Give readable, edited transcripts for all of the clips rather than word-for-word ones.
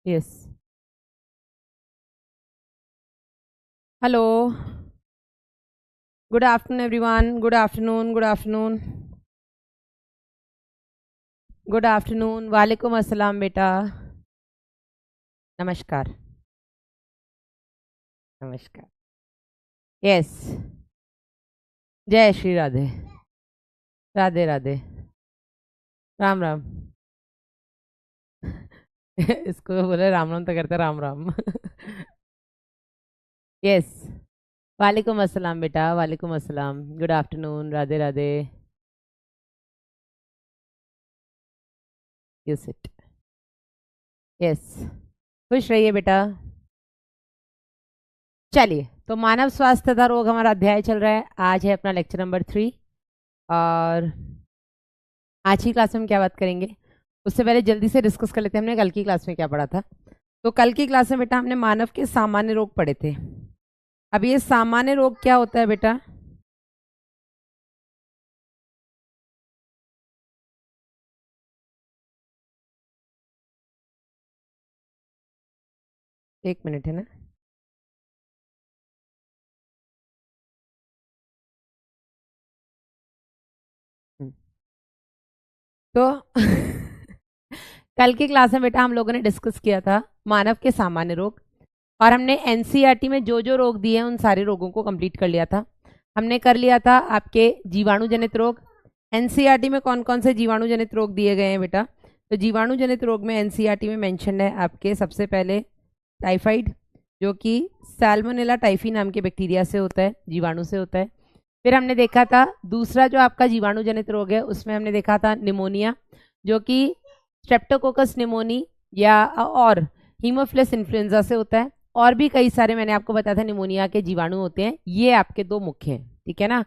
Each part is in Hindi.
Yes. Hello. Good afternoon everyone. Good afternoon, good afternoon, good afternoon. वालेकुम अस्सलाम बेटा। नमस्कार। नमस्कार। यस। जय श्री राधे। राधे राधे। राम राम। इसको बोले राम राम तो करते राम राम। यस। वालेकुम अस्सलाम बेटा, वालेकुम अस्सलाम। Good afternoon, Radhe Radhe. You sit. Yes. खुश रहिए बेटा। चलिए, तो मानव स्वास्थ्य तथा रोग हमारा अध्याय चल रहा है। आज है अपना लेक्चर नंबर 3। और आज की क्लास में हम क्या बात करेंगे, उससे पहले जल्दी से डिस्कस कर लेते हैं हमने कल की क्लास में क्या पढ़ा था। तो कल की क्लास में बेटा हमने मानव के सामान्य रोग पढ़े थे। अब ये सामान्य रोग क्या होता है बेटा? एक मिनट है ना। हम्म। तो कल की क्लास में बेटा हम लोगों ने डिस्कस किया था मानव के सामान्य रोग, और हमने एनसीईआरटी में जो जो रोग दिए हैं उन सारे रोगों को कंप्लीट कर लिया था। हमने कर लिया था आपके जीवाणु जनित रोग। एनसीईआरटी में कौन कौन से जीवाणु जनित रोग दिए गए हैं बेटा? तो जीवाणु जनित रोग में एनसीईआरटी में मेंशन है आपके सबसे पहले टाइफाइड, जो कि सैल्मोनेला टाइफी नाम के बैक्टीरिया से होता है, जीवाणु से होता है। फिर हमने देखा था दूसरा जो आपका जीवाणु जनित रोग है, उसमें हमने देखा था निमोनिया, जो कि स्ट्रेप्टोकोकस निमोनी या और हीमोफिलस इन्फ्लुएंजा से होता है। और भी कई सारे मैंने आपको बताया था निमोनिया के जीवाणु होते हैं। ये आपके दो मुख्य हैं, ठीक है ना।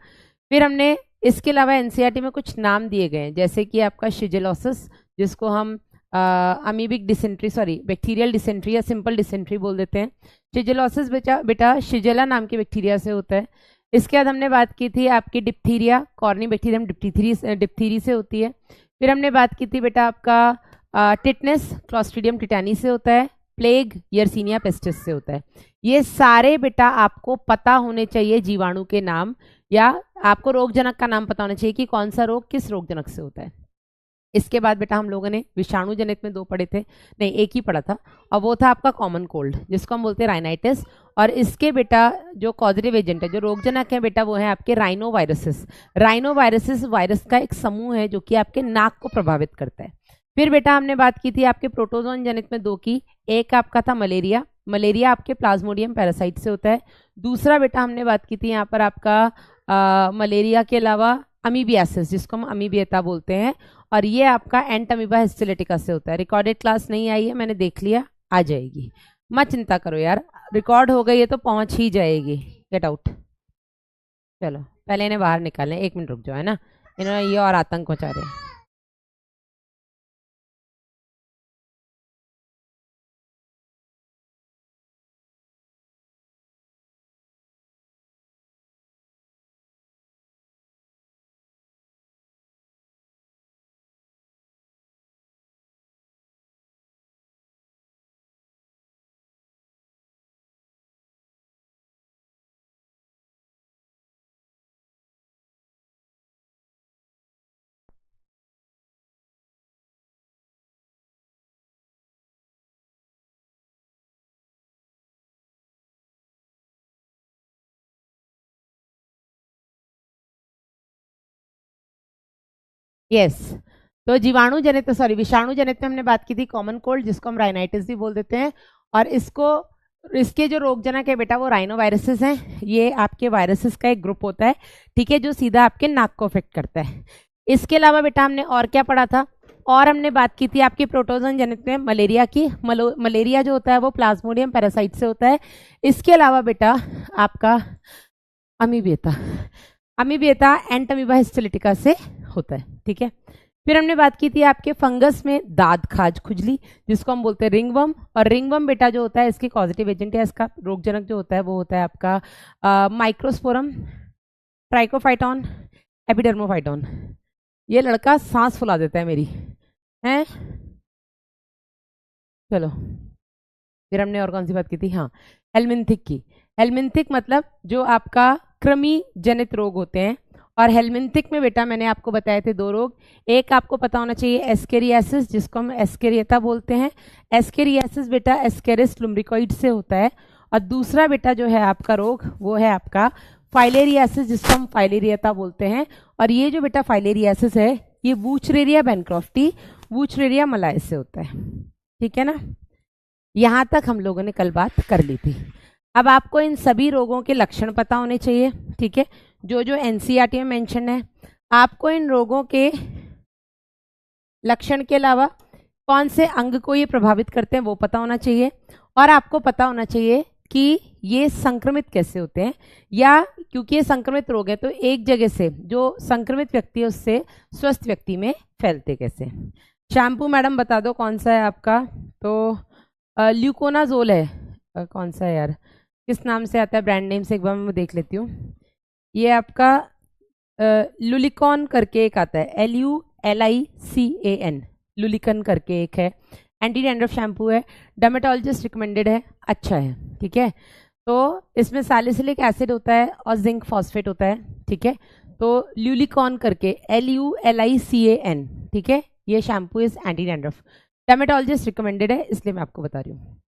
फिर हमने इसके अलावा एनसीईआरटी में कुछ नाम दिए गए हैं, जैसे कि आपका शिजेलोसिस, जिसको हम amoebic dysentery, sorry bacterial dysentery या सिंपल डिसेंट्री बोल देते हैं। शिजेलोसिस बेटा शिजेला नाम के बैक्टीरिया से होता है। इसके बाद हमने बात की थी आपकी डिप्थीरिया, कॉर्नी बैक्टीरियम डिप्थीरी से होती है। फिर हमने बात की थी बेटा आपका टिटनेस, क्लॉस्ट्रीडियम टिटानी से होता है। प्लेग यर्सीनिया पेस्टिस से होता है। ये सारे बेटा आपको पता होने चाहिए जीवाणु के नाम, या आपको रोगजनक का नाम पता होना चाहिए कि कौन सा रोग किस रोगजनक से होता है। इसके बाद बेटा हम लोगों ने विषाणु जनित में 2 पढ़े थे, नहीं एक ही पढ़ा था, और वो था आपका कॉमन कोल्ड, जिसको हम बोलते हैं राइनाइटिस। और इसके बेटा जो कॉजेटिव एजेंट है, जो रोगजनक है बेटा, वो है आपके rhino viruses. Rhino viruses virus का एक समूह है जो कि आपके नाक को प्रभावित करता है। फिर बेटा हमने बात की थी आपके प्रोटोजोन जनित में 2 की। एक आपका था मलेरिया। मलेरिया आपके प्लाज्मोडियम पैरासाइट से होता है। दूसरा बेटा हमने बात की थी यहाँ पर आपका मलेरिया के अलावा अमीबियासिस, जिसको हम अमीबियता बोलते हैं, और ये आपका एंटमीबा हिस्टोलिटिका से होता है। रिकॉर्डेड क्लास नहीं आई है, मैंने देख लिया, आ जाएगी, मत चिंता करो यार, रिकॉर्ड हो गई है तो पहुंच ही जाएगी। Get out. चलो पहले इन्हें बाहर निकालें, 1 मिनट रुक जाओ, है ना, इन्होंने ये और आतंक मचा रहे हैं। यस। तो जीवाणु जनित, सॉरी विषाणु जनित में हमने बात की थी कॉमन कोल्ड, जिसको हम राइनाइटिस भी बोल देते हैं। और इसके जो रोगजनक है बेटा वो राइनो वायरसेस हैं। ये आपके वायरसेस का एक ग्रुप होता है, ठीक है, जो सीधा आपके नाक को अफेक्ट करता है। इसके अलावा बेटा हमने और क्या पढ़ा था, और हमने बात की थी आपकी प्रोटोजोन जनित में मलेरिया की। मलेरिया जो होता है वो प्लाज्मोडियम पैरासाइट से होता है। इसके अलावा बेटा आपका अमीबियता, अमीबियता एंटमीबा हिस्टोलिटिका से होता है, ठीक है। फिर हमने बात की थी आपके फंगस में दाद खाज खुजली, जिसको हम बोलते हैं रिंगवर्म। और रिंगवर्म बेटा जो होता है इसकी पॉजिटिव एजेंट है, इसका रोगजनक जो होता है वो होता है आपका माइक्रोस्पोरम, ट्राइकोफाइटॉन, एपिडर्मोफाइटॉन। ये लड़का सांस फुला देता है मेरी, है। चलो फिर हमने और कौन सी बात की थी, हाँ हेलमिंथिक की। हेलमिंथिक मतलब जो आपका कृमि जनित रोग होते हैं, और हेलमिंथिक में बेटा मैंने आपको बताए थे 2 रोग। एक आपको पता होना चाहिए एस्केरियासिस, जिसको हम एस्केरियता बोलते हैं। एस्केरियासिस बेटा एस्केरिस लुम्ब्रिकोइड से होता है। और दूसरा बेटा जो है आपका रोग वो है आपका फाइलेरियासिस, जिसको हम फाइलेरियता बोलते हैं। और ये जो बेटा फाइलेरियासिस है ये वूचरेरिया बैनक्रॉफ्टी, वूचरेरिया मलाइस से होता है। ठीक है ना, यहां तक हम लोगों ने कल बात कर ली थी। अब आपको इन सभी रोगों के लक्षण पता होने चाहिए। ठीक है, जो जो एनसीईआरटी में मेंशन है। आपको इन रोगों के लक्षण के अलावा कौन से अंग को ये प्रभावित करते हैं वो पता होना चाहिए। और आपको पता होना चाहिए कि ये संक्रमित कैसे होते हैं, या क्योंकि ये संक्रमित रोग है तो एक जगह से जो संक्रमित व्यक्ति है उससे स्वस्थ व्यक्ति में फैलते कैसे। शैम्पू मैडम बता दो कौन सा है आपका, तो ल्यूकोनाजोल है। कौन सा है यार, किस नाम से आता है ब्रांड नेम से, एक बार मैं देख लेती हूँ। ये आपका लुलिकॉन करके एक आता है, LULICAN, लुलिकन करके एक है। एंटी डैंड्रफ शैम्पू है, डर्मेटोलॉजिस्ट रिकमेंडेड है, अच्छा है। ठीक है, तो इसमें सैलिसिलिक एसिड होता है और जिंक फॉस्फेट होता है। ठीक है, तो ल्यूलिकॉन करके LULICAN, ठीक है, ये shampoo is anti dandruff, dermatologist recommended है, इसलिए मैं आपको बता रही हूँ।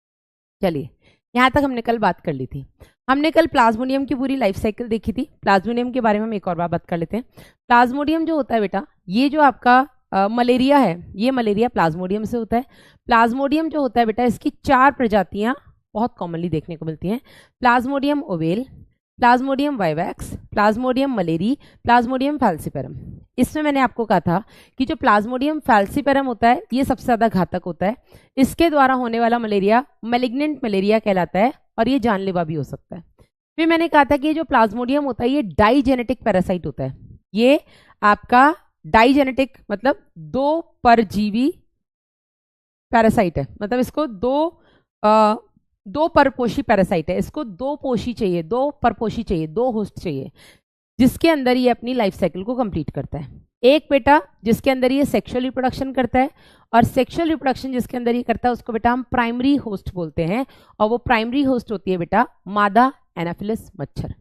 चलिए, यहाँ तक हमने कल बात कर ली थी। हमने कल प्लाज्मोडियम की पूरी लाइफ साइकिल देखी थी। प्लाज्मोडियम के बारे में हम एक और बात कर लेते हैं। प्लाज्मोडियम जो होता है बेटा, ये जो आपका मलेरिया है, ये मलेरिया प्लाज्मोडियम से होता है। प्लाज्मोडियम जो होता है बेटा, इसकी 4 प्रजातियां बहुत कॉमनली देखने को मिलती हैं। Plasmodium oval, Plasmodium vivax, Plasmodium malariae, Plasmodium falciparum. इसमें मैंने आपको कहा था कि जो प्लाज्मोडियम फैल्सिपेरम होता है ये सबसे ज़्यादा घातक होता है। इसके द्वारा होने वाला मलेरिया मैलिग्नेंट मलेरिया कहलाता है और ये जानलेवा भी हो सकता है। फिर मैंने कहा था कि ये जो प्लाज्मोडियम होता है ये डाइजेनेटिक पैरासाइट होता है। ये आपका डाइजेनेटिक मतलब 2 परजीवी पैरासाइट है, मतलब इसको 2 परपोषी पैरासाइट है, इसको 2 पोषी चाहिए, 2 परपोषी चाहिए, 2 होस्ट चाहिए, जिसके अंदर ये अपनी लाइफ साइकिल को कंप्लीट करता है। एक बेटा जिसके अंदर ये सेक्सुअल रिप्रोडक्शन करता है, और सेक्सुअल रिप्रोडक्शन जिसके अंदर ये करता है उसको बेटा हम प्राइमरी होस्ट बोलते हैं, और वो प्राइमरी होस्ट होती है बेटा मादा एनाफिलिस मच्छर।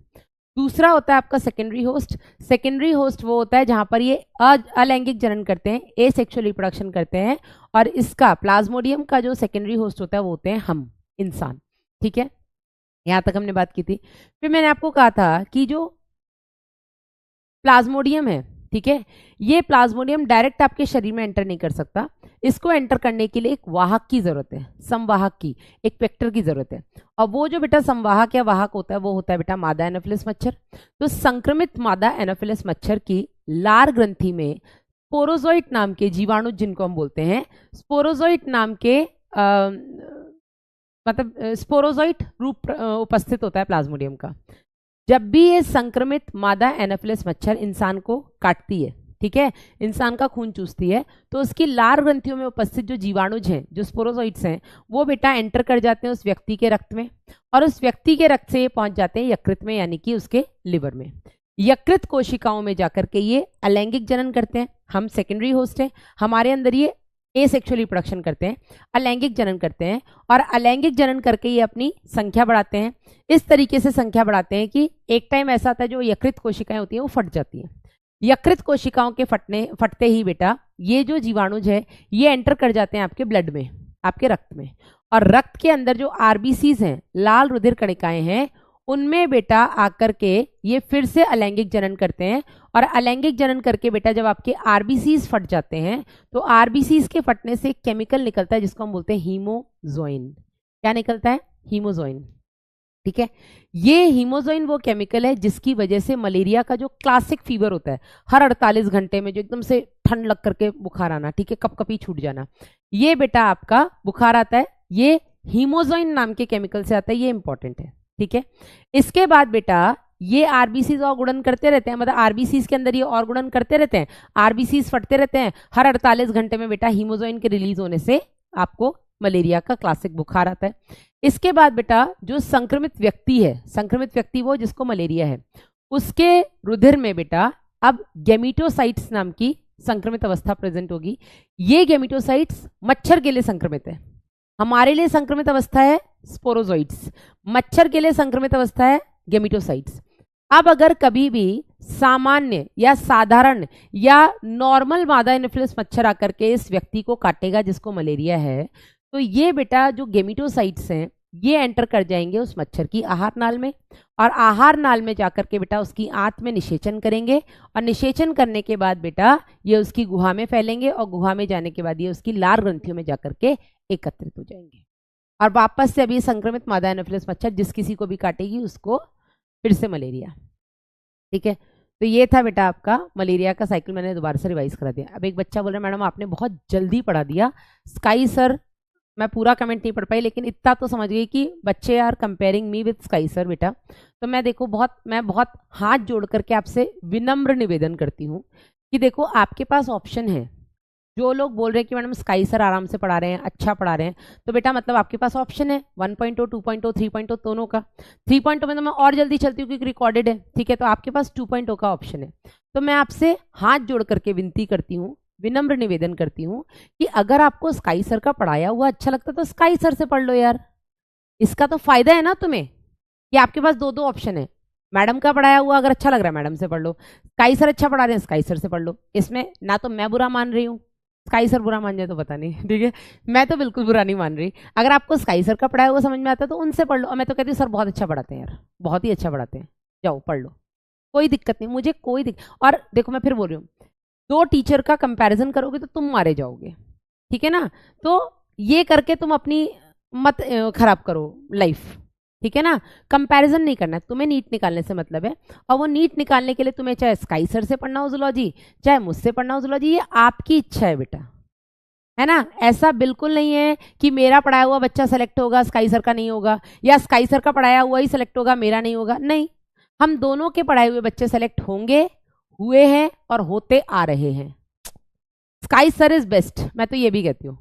दूसरा होता है आपका सेकेंडरी होस्ट। सेकेंडरी होस्ट वो होता है जहां पर ये अलैंगिक जनन करते हैं, एसेक्सुअल रिप्रोडक्शन करते हैं, और इसका प्लाज्मोडियम का जो सेकेंडरी होस्ट होता है वो होते हैं हम इंसान। ठीक है, यहां तक हमने बात की थी। फिर मैंने आपको कहा था कि जो प्लाज्मोडियम है, ठीक है, ये प्लाज्मोडियम डायरेक्ट आपके शरीर में एंटर नहीं कर सकता, इसको एंटर करने के लिए एक वाहक की जरूरत है, संवाहक की, एक वेक्टर की जरूरत है। और वो जो बेटा संवाहक या वाहक होता है वो होता है बेटा मादा एनाफिलिस मच्छर। तो संक्रमित मादा एनाफिलिस मच्छर की लार ग्रंथि में स्पोरोजोइट नाम के जीवाणु, जिनको हम बोलते हैं स्पोरोजोइट नाम के मतलब स्पोरोजोइट रूप उपस्थित होता है प्लाज्मोडियम का। जब भी ये संक्रमित मादा एनाफिलिस मच्छर इंसान को काटती है, ठीक है, इंसान का खून चूसती है, तो उसकी लार ग्रंथियों में उपस्थित जो जीवाणुज हैं, जो स्पोरोजोइट्स हैं, वो बेटा एंटर कर जाते हैं उस व्यक्ति के रक्त में, और उस व्यक्ति के रक्त से ये पहुंच जाते हैं यकृत में, यानी कि उसके लिवर में। यकृत कोशिकाओं में जाकर के ये अलैंगिक जनन करते हैं। हम सेकेंडरी होस्ट हैं, हमारे अंदर ये एसेक्सुअल रिप्रोडक्शन करते हैं, अलैंगिक जनन करते हैं, और अलैंगिक जनन करके ये अपनी संख्या बढ़ाते हैं। इस तरीके से संख्या बढ़ाते हैं कि एक टाइम ऐसा आता है जो यकृत कोशिकाएं होती हैं वो फट जाती हैं। यकृत कोशिकाओं के फटते ही बेटा ये जो जीवाणुज है ये एंटर कर जाते हैं आपके ब्लड में, आपके रक्त में, और रक्त के अंदर जो आरबीसीज हैं, लाल रुधिर कणिकाएं हैं, उनमें बेटा आकर के ये फिर से अलैंगिक जनन करते हैं। और अलैंगिक जनन करके बेटा जब आपके आरबीसीज फट जाते हैं तो आरबीसीज के फटने से एक केमिकल निकलता है जिसको हम बोलते हैं हीमोजोइन। क्या निकलता है? हीमोजोइन। ठीक है, ये हीमोजोइन वो केमिकल है जिसकी वजह से मलेरिया का जो क्लासिक फीवर होता है, हर 48 घंटे में जो एकदम से ठंड लग करके बुखार आना, ठीक है, कपकपी छूट जाना, ये बेटा आपका बुखार आता है, ये हीमोजोइन नाम के केमिकल से आता है। ये इंपॉर्टेंट है। ठीक है, इसके बाद बेटा ये आरबीसीज और गुणन करते रहते हैं, मतलब आरबीसीज के अंदर ये और गुणन करते रहते हैं, आरबीसीज फटते रहते हैं, हर 48 घंटे में बेटा हीमोजोइन के रिलीज होने से आपको मलेरिया का क्लासिक बुखार आता है। इसके बाद बेटा जो संक्रमित व्यक्ति है, संक्रमित व्यक्ति वो जिसको मलेरिया है, उसके रुधिर में बेटा अब गैमेटोसाइट्स नाम की संक्रमित अवस्था प्रेजेंट होगी। ये गैमेटोसाइट्स मच्छर के लिए संक्रमित है, हमारे लिए संक्रमित अवस्था है स्पोरोजोइट्स, मच्छर के लिए संक्रमित अवस्था है गेमिटोसाइट्स। अब अगर कभी भी सामान्य या साधारण या नॉर्मल मादा एनोफिलस मच्छर आकर के इस व्यक्ति को काटेगा जिसको मलेरिया है, तो ये बेटा जो गेमिटोसाइट्स हैं ये एंटर कर जाएंगे उस मच्छर की आहार नाल में, और आहार नाल में जाकर के बेटा उसकी आंत में निषेचन करेंगे, और निषेचन करने के बाद बेटा ये उसकी गुहा में फैलेंगे, और गुहा में जाने के बाद ये उसकी लार ग्रंथियों में जाकर के एकत्रित हो जाएंगे, और वापस से अभी संक्रमित मादा एनोफिलस मच्छर जिस किसी को भी काटेगी उसको फिर से मलेरिया। ठीक है, तो ये था बेटा आपका मलेरिया का साइकिल, मैंने दोबारा से रिवाइज करा दिया। अब एक बच्चा बोल रहा है मैडम आपने बहुत जल्दी पढ़ा दिया, स्काई सर मैं पूरा कमेंट नहीं पढ़ पाई लेकिन इतना तो समझ गई कि बच्चे are comparing me with sky sir. बेटा तो मैं देखो मैं बहुत हाथ जोड़ करके आपसे विनम्र निवेदन करती हूँ कि देखो आपके पास ऑप्शन है। जो लोग बोल रहे हैं कि मैडम स्काई सर आराम से पढ़ा रहे हैं, अच्छा पढ़ा रहे हैं, तो बेटा मतलब आपके पास ऑप्शन है 1.0, 2.0, 3.0 दोनों का। 3.0 में तो मैं और जल्दी चलती हूँ क्योंकि रिकॉर्डेड है, ठीक है, तो आपके पास 2.0 का ऑप्शन है। तो मैं आपसे हाथ जोड़ करके विनती करती हूँ, विनम्र निवेदन करती हूँ कि अगर आपको स्काई सर का पढ़ाया हुआ अच्छा लगता है तो स्काई सर से पढ़ लो यार। इसका तो फायदा है ना तुम्हें कि आपके पास दो है। मैडम का पढ़ाया हुआ अगर अच्छा लग रहा है मैडम से पढ़ लो, स्काई सर अच्छा पढ़ा रहे हैं स्काई सर से पढ़ लो। इसमें ना तो मैं बुरा मान रही हूँ, स्काई सर बुरा मान जाए तो पता नहीं, ठीक है, मैं तो बिल्कुल बुरा नहीं मान रही। अगर आपको स्काई सर का पढ़ाया हुआ समझ में आता है तो उनसे पढ़ लो, और मैं तो कहती हूँ सर बहुत अच्छा पढ़ाते हैं यार, बहुत ही अच्छा पढ़ाते हैं, जाओ पढ़ लो, कोई दिक्कत नहीं, मुझे कोई दिक्कत। और देखो मैं फिर बोल रही हूँ, दो टीचर का कंपैरिजन करोगे तो तुम मारे जाओगे, ठीक है ना, तो ये करके तुम अपनी मत खराब करो लाइफ, ठीक है ना। कंपैरिजन नहीं करना है, तुम्हें नीट निकालने से मतलब है, और वो नीट निकालने के लिए तुम्हें चाहे स्काई सर से पढ़ना हो जूलॉजी, चाहे मुझसे पढ़ना हो जूलॉजी, ये आपकी इच्छा है बेटा, है ना। ऐसा बिल्कुल नहीं है कि मेरा पढ़ाया हुआ बच्चा सेलेक्ट होगा स्काई सर का नहीं होगा, या स्काई सर का पढ़ाया हुआ ही सेलेक्ट होगा मेरा नहीं होगा, नहीं, हम दोनों के पढ़ाए हुए बच्चे सेलेक्ट होंगे, हुए हैं और होते आ रहे हैं। स्काई सर इज बेस्ट, मैं तो ये भी कहती हूँ,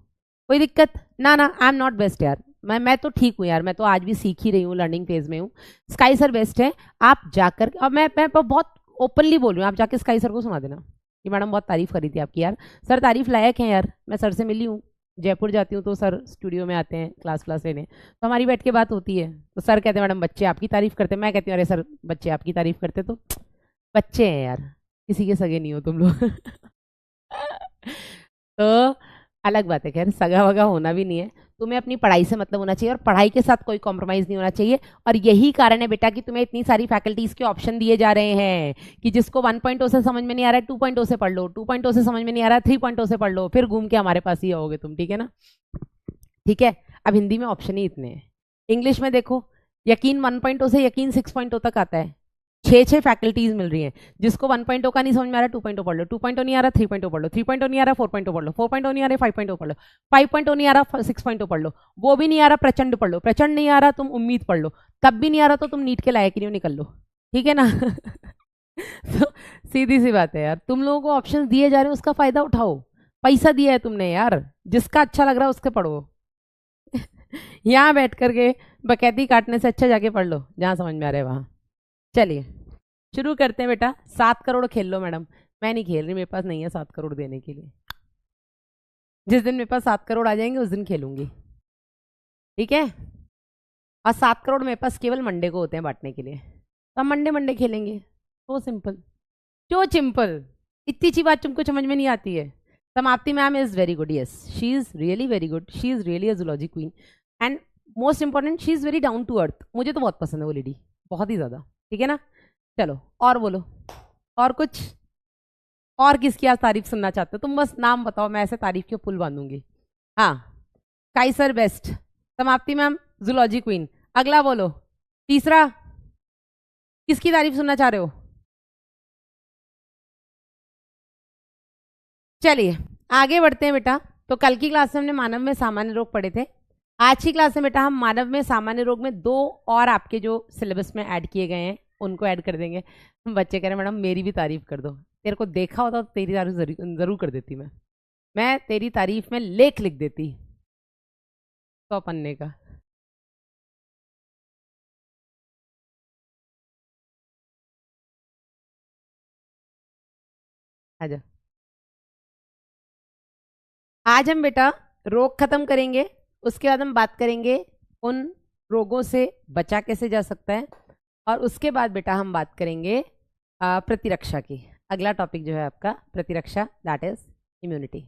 कोई दिक्कत ना, आई एम नॉट बेस्ट यार, मैं तो ठीक हूँ यार, मैं तो आज भी सीख ही रही हूँ, लर्निंग फेज में हूँ। स्काई सर बेस्ट है, आप जाकर, और मैं बहुत ओपनली बोल रही हूँ, आप जाके स्काई सर को सुना देना कि मैडम बहुत तारीफ करी थी आपकी यार, सर तारीफ लायक है यार, मैं सर से मिली हूँ, जयपुर जाती हूँ तो सर स्टूडियो में आते हैं क्लास लेने, तो हमारी बैठ के बात होती है, तो सर कहते हैं मैडम बच्चे आपकी तारीफ करते, मैं कहती हूँ अरे सर बच्चे आपकी तारीफ करते, तो बच्चे हैं यार, किसी के सगे नहीं हो तुम लोग। तो अलग बात है, खैर सगा वगा होना भी नहीं है, तुम्हें अपनी पढ़ाई से मतलब होना चाहिए, और पढ़ाई के साथ कोई कॉम्प्रोमाइज नहीं होना चाहिए, और यही कारण है बेटा कि तुम्हें इतनी सारी फैकल्टीज के ऑप्शन दिए जा रहे हैं कि जिसको 1.0 से समझ में नहीं आ रहा है 2.0 से पढ़ लो, 2.0 से समझ में नहीं आ रहा है 3.0 से पढ़ लो, फिर घूम के हमारे पास ही आओगे तुम, ठीक है ना। ठीक है, अब हिंदी में ऑप्शन ही इतने हैं, इंग्लिश में देखो यकीन 1.0 से यकीन 6.0 तक आता है, छह फैकल्टीज मिल रही हैं, जिसको 1.0 का नहीं समझ में आ रहा 2.0 पढ़ लो, 2.0 नहीं आ रहा 3.0 पढ़ लो, 3.0 नहीं आ रहा 4.0 पढ़ लो, 4.0 नहीं आ रहा 5.0 पढ़ लो, 5.0 नहीं आ रहा 6.0 पढ़ लो, वो भी नहीं आ रहा प्रचंड पढ़ लो, प्रचंड नहीं आ रहा तुम उम्मीद पढ़ लो, तब भी नहीं आ रहा तो तुम नीट के लायक ही नहीं, निकल लो, ठीक है ना। तो सीधी सी बात है यार, तुम लोगों को ऑप्शन दिए जा रहे हैं उसका फायदा उठाओ, पैसा दिया है तुमने यार, जिसका अच्छा लग रहा है उसके पढ़ो। यहाँ बैठ करके बकैती काटने से अच्छा जाके पढ़ लो जहाँ समझ में आ रहा है वहां। चलिए शुरू करते हैं बेटा, 7 करोड़ खेल लो मैडम, मैं नहीं खेल रही, मेरे पास नहीं है 7 करोड़ देने के लिए, जिस दिन मेरे पास 7 करोड़ आ जाएंगे उस दिन खेलूंगी, ठीक है। और 7 करोड़ मेरे पास केवल मंडे को होते हैं बांटने के लिए, तो हम मंडे मंडे खेलेंगे, तो सिंपल, जो सिंपल, इतनी सी बात तुमको समझ में नहीं आती है। Samapti ma'am is very good, yes she is really very good, she is really a zoology queen, and most important she is very down to earth, मुझे तो बहुत पसंद है वो लेडी, बहुत ही ज्यादा, ठीक है ना। चलो और बोलो, और कुछ, और किसकी आज तारीफ सुनना चाहते हो, तुम बस नाम बताओ, मैं ऐसे तारीफ के पुल बांधूंगी। हाँ काइसर बेस्ट, समाप्ति मैम जूलॉजी क्वीन, अगला बोलो, तीसरा किसकी तारीफ सुनना चाह रहे हो। चलिए आगे बढ़ते हैं बेटा, तो कल की क्लास में हमने मानव में सामान्य रोग पढ़े थे, आज की क्लास में बेटा हम मानव में सामान्य रोग में 2 और आपके जो सिलेबस में ऐड किए गए हैं उनको ऐड कर देंगे। बच्चे कह रहे मैडम मेरी भी तारीफ कर दो, तेरे को देखा होता तो तेरी तारीफ जरूर कर देती, मैं तेरी तारीफ में लेख लिख देती 100 पन्ने का। आजा, आज हम बेटा रोग खत्म करेंगे, उसके बाद हम बात करेंगे उन रोगों से बचा कैसे जा सकता है, और उसके बाद बेटा हम बात करेंगे प्रतिरक्षा की। अगला टॉपिक जो है आपका प्रतिरक्षा, दैट इज इम्यूनिटी।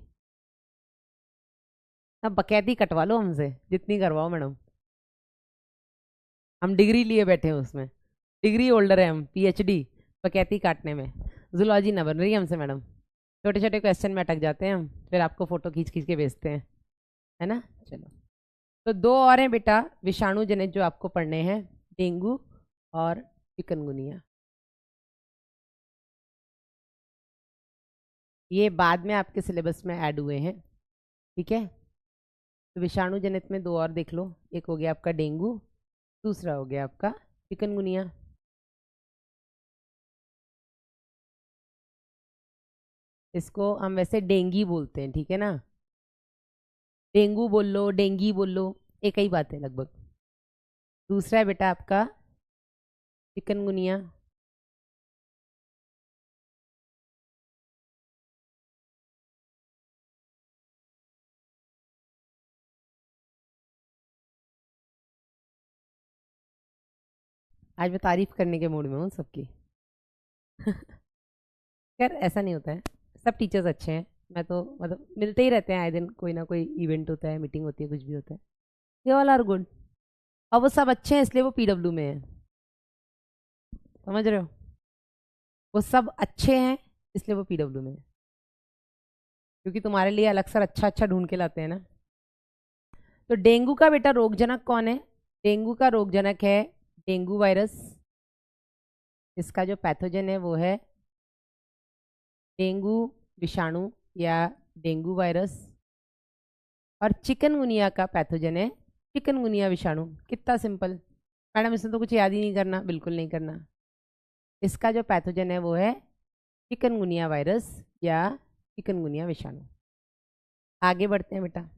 अब बकैती कटवा लो हमसे, जितनी करवाओ मैडम, हम डिग्री लिए बैठे हैं उसमें, डिग्री होल्डर है हम, पीएचडी बकैती काटने में। जूलॉजी ना बन रही है हमसे मैडम, छोटे छोटे क्वेश्चन में अटक जाते हैं हम, फिर आपको फोटो खींच खींच के भेजते हैं, है ना। चलो, तो दो और हैं बेटा विषाणु जनित जो आपको पढ़ने हैं, डेंगू और चिकनगुनिया। ये बाद में आपके सिलेबस में ऐड हुए हैं, ठीक है। तो विषाणु जनित में दो और देख लो, एक हो गया आपका डेंगू, दूसरा हो गया आपका चिकनगुनिया। इसको हम वैसे डेंगी बोलते हैं, ठीक है ना, डेंगू बोल लो, डेंगी बोल लो, एक ही बात है लगभग। दूसरा है बेटा आपका चिकनगुनिया। आज मैं तारीफ करने के मूड में हूँ सबकी। यार ऐसा नहीं होता है, सब टीचर्स अच्छे हैं, मैं तो मतलब मिलते ही रहते हैं आए दिन, कोई ना कोई इवेंट होता है, मीटिंग होती है, कुछ भी होता है, ये ऑल आर गुड। और वो सब अच्छे हैं इसलिए वो पीडब्ल्यू में है, समझ रहे हो, वो सब अच्छे हैं इसलिए वो पीडब्ल्यू में है, क्योंकि तुम्हारे लिए अलग से अच्छा अच्छा ढूंढ के लाते हैं ना। तो डेंगू का बेटा रोगजनक कौन है, डेंगू का रोगजनक है डेंगू वायरस, इसका जो पैथोजन है वो है डेंगू विषाणु या डेंगू वायरस, और चिकनगुनिया का पैथोजन है चिकनगुनिया विषाणु। कितना सिंपल मैडम, इसमें तो कुछ याद ही नहीं करना, बिल्कुल नहीं करना। इसका जो पैथोजन है वो है चिकनगुनिया वायरस या चिकनगुनिया विषाणु। आगे बढ़ते हैं बेटा,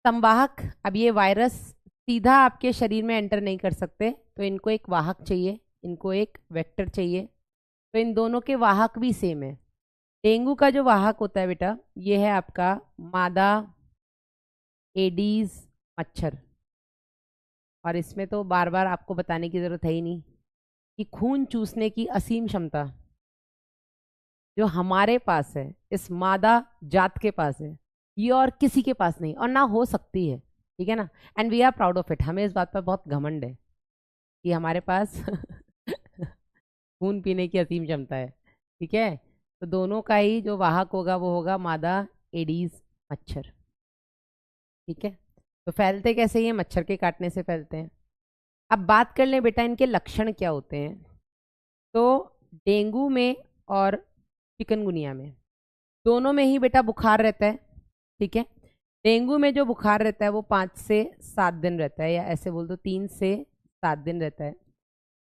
संवाहक। अब ये वायरस सीधा आपके शरीर में एंटर नहीं कर सकते, तो इनको एक वाहक चाहिए, इनको एक वेक्टर चाहिए, तो इन दोनों के वाहक भी सेम है। डेंगू का जो वाहक होता है बेटा, ये है आपका मादा एडीज मच्छर, और इसमें तो बार बार आपको बताने की जरूरत है ही नहीं कि खून चूसने की असीम क्षमता जो हमारे पास है, इस मादा जात के पास है, ये और किसी के पास नहीं, और ना हो सकती है, ठीक है ना। And we are proud of it, हमें इस बात पर बहुत घमंड है कि हमारे पास खून पीने की असीम क्षमता है, ठीक है। तो दोनों का ही जो वाहक होगा वो होगा मादा एडीज मच्छर, ठीक है। तो फैलते कैसे, ये मच्छर के काटने से फैलते हैं। अब बात कर लें बेटा इनके लक्षण क्या होते हैं, तो डेंगू में और चिकनगुनिया में दोनों में ही बेटा बुखार रहता है, ठीक है। डेंगू में जो बुखार रहता है वो 5 से 7 दिन रहता है, या ऐसे बोल दो 3 से 7 दिन रहता है।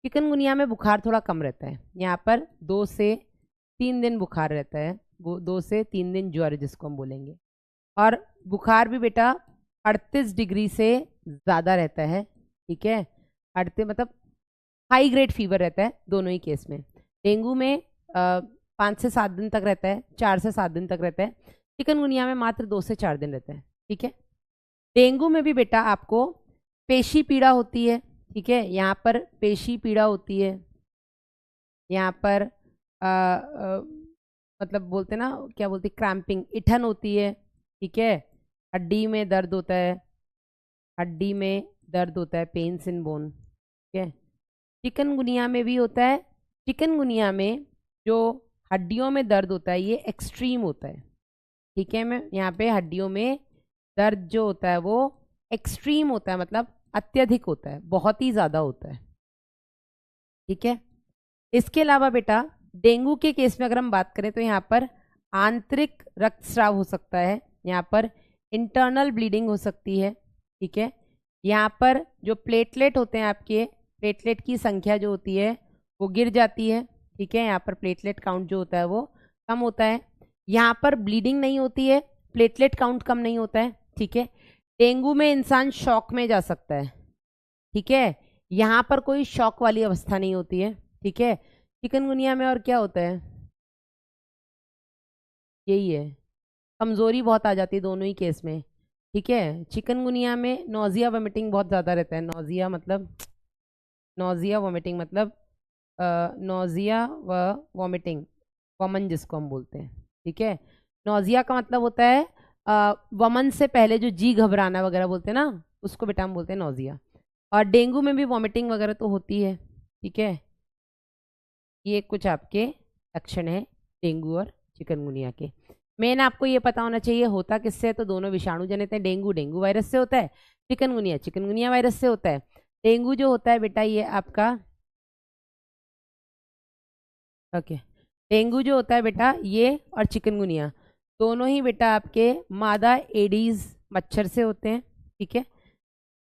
चिकनगुनिया में बुखार थोड़ा कम रहता है, यहाँ पर 2 से 3 दिन बुखार रहता है, वो 2 से 3 दिन ज्वर जिसको हम बोलेंगे। और बुखार भी बेटा 38 डिग्री से ज़्यादा रहता है, ठीक है। 38 मतलब हाई ग्रेड फीवर रहता है दोनों ही केस में। डेंगू में 5 से 7 दिन तक रहता है, 4 से 7 दिन तक रहता है। चिकनगुनिया में मात्र 2 से 4 दिन रहता है, ठीक है। डेंगू में भी बेटा आपको पेशी पीड़ा होती है, ठीक है, यहाँ पर पेशी पीड़ा होती है, यहाँ पर मतलब बोलते ना, क्या बोलते, क्रैम्पिंग, इठन होती है, ठीक है। हड्डी में दर्द होता है, हड्डी में दर्द होता है, पेन्स इन बोन, ठीक है। चिकनगुनिया में भी होता है, चिकनगुनिया में जो हड्डियों में दर्द होता है ये एक्सट्रीम होता है, ठीक है। मैं यहाँ पे हड्डियों में दर्द जो होता है वो एक्सट्रीम होता है, मतलब अत्यधिक होता है, बहुत ही ज़्यादा होता है, ठीक है। इसके अलावा बेटा डेंगू के केस में अगर हम बात करें तो यहाँ पर आंतरिक रक्तस्राव हो सकता है, यहाँ पर इंटरनल ब्लीडिंग हो सकती है, ठीक है। यहाँ पर जो प्लेटलेट होते हैं आपके, प्लेटलेट की संख्या जो होती है वो गिर जाती है, ठीक है। यहाँ पर प्लेटलेट काउंट जो होता है वो कम होता है, यहाँ पर ब्लीडिंग नहीं होती है, प्लेटलेट काउंट कम नहीं होता है, ठीक है। डेंगू में इंसान शॉक में जा सकता है, ठीक है, यहाँ पर कोई शॉक वाली अवस्था नहीं होती है, ठीक है। चिकनगुनिया में और क्या होता है, यही है, कमजोरी बहुत आ जाती है दोनों ही केस में। ठीक है। चिकनगुनिया में नोजिया वोमिटिंग बहुत ज़्यादा रहता है। नोजिया मतलब नोजिया वोमिटिंग मतलब नोजिया व वोमिटिंग, वमन जिसको हम बोलते हैं। ठीक है। नोजिया का मतलब होता है वमन से पहले जो जी घबराना वगैरह बोलते हैं ना, उसको बेटा हम बोलते हैं नोजिया। और डेंगू में भी वॉमिटिंग वगैरह तो होती है। ठीक है। ये कुछ आपके लक्षण हैं डेंगू और चिकनगुनिया के। मेन आपको ये पता होना चाहिए होता किससे है, तो दोनों विषाणु जनित है। डेंगू डेंगू वायरस से होता है, चिकनगुनिया चिकनगुनिया वायरस से होता है। डेंगू जो होता है बेटा ये आपका, ओके, डेंगू जो होता है बेटा ये और चिकनगुनिया दोनों ही बेटा आपके मादा एडीज मच्छर से होते हैं। ठीक है।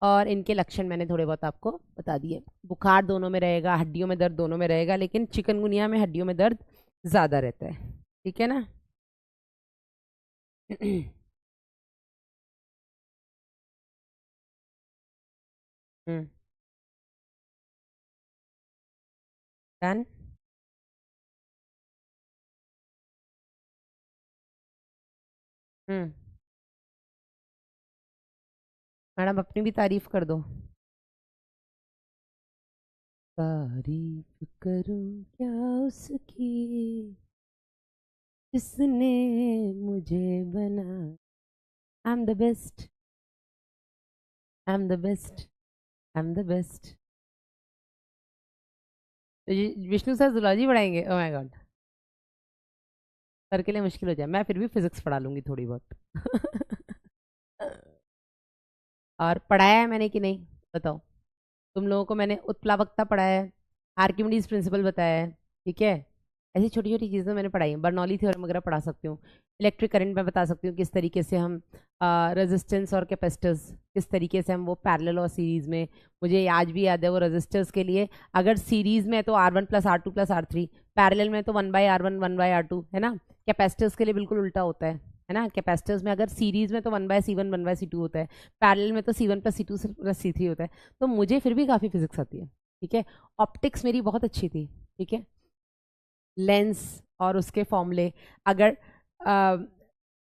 और इनके लक्षण मैंने थोड़े बहुत आपको बता दिए। बुखार दोनों में रहेगा, हड्डियों में दर्द दोनों में रहेगा, लेकिन चिकनगुनिया में हड्डियों में दर्द ज़्यादा रहता है। ठीक है ना। हम्म। डन। हम्म। मैडम अपनी भी तारीफ कर दो। तारीफ करूं क्या उसकी जिसने मुझे बना। I am the best, I am the best, I am the best. तो ये विष्णु सर जूलॉजी पढ़ाएंगे? ओह माय गॉड, सर के लिए मुश्किल हो जाए। मैं फिर भी फिजिक्स पढ़ा लूंगी थोड़ी बहुत। और पढ़ाया है मैंने कि नहीं बताओ। तुम लोगों को मैंने उत्प्लावकता पढ़ाया है, आर्किमिडीज प्रिंसिपल बताया है। ठीक है। ऐसी छोटी छोटी चीज़ें मैंने पढ़ाई हैं। बर्नौली थ्योरम वगैरह पढ़ा सकती हूँ। इलेक्ट्रिक करंट में बता सकती हूँ किस तरीके से हम रेजिस्टेंस और कैपेसिटर्स किस तरीके से हम वो पैरेलल और सीरीज में। मुझे आज भी याद है वो रेजिस्टर्स के लिए, अगर सीरीज में है तो R1 plus R2 plus R3, parallel में तो 1/R1 1/R2 है ना। कैपेसिटर्स के लिए बिल्कुल उल्टा होता है ना। कैपेसिटर्स में अगर सीरीज में तो 1/C1 1/C2 होता है, पैरेलल में तो C1 plus C2 plus C3 होता है। तो मुझे फिर भी काफ़ी फिजिक्स आती है। ठीक है। ऑप्टिक्स मेरी बहुत अच्छी थी। ठीक है। लेंस और उसके फॉर्मूले, अगर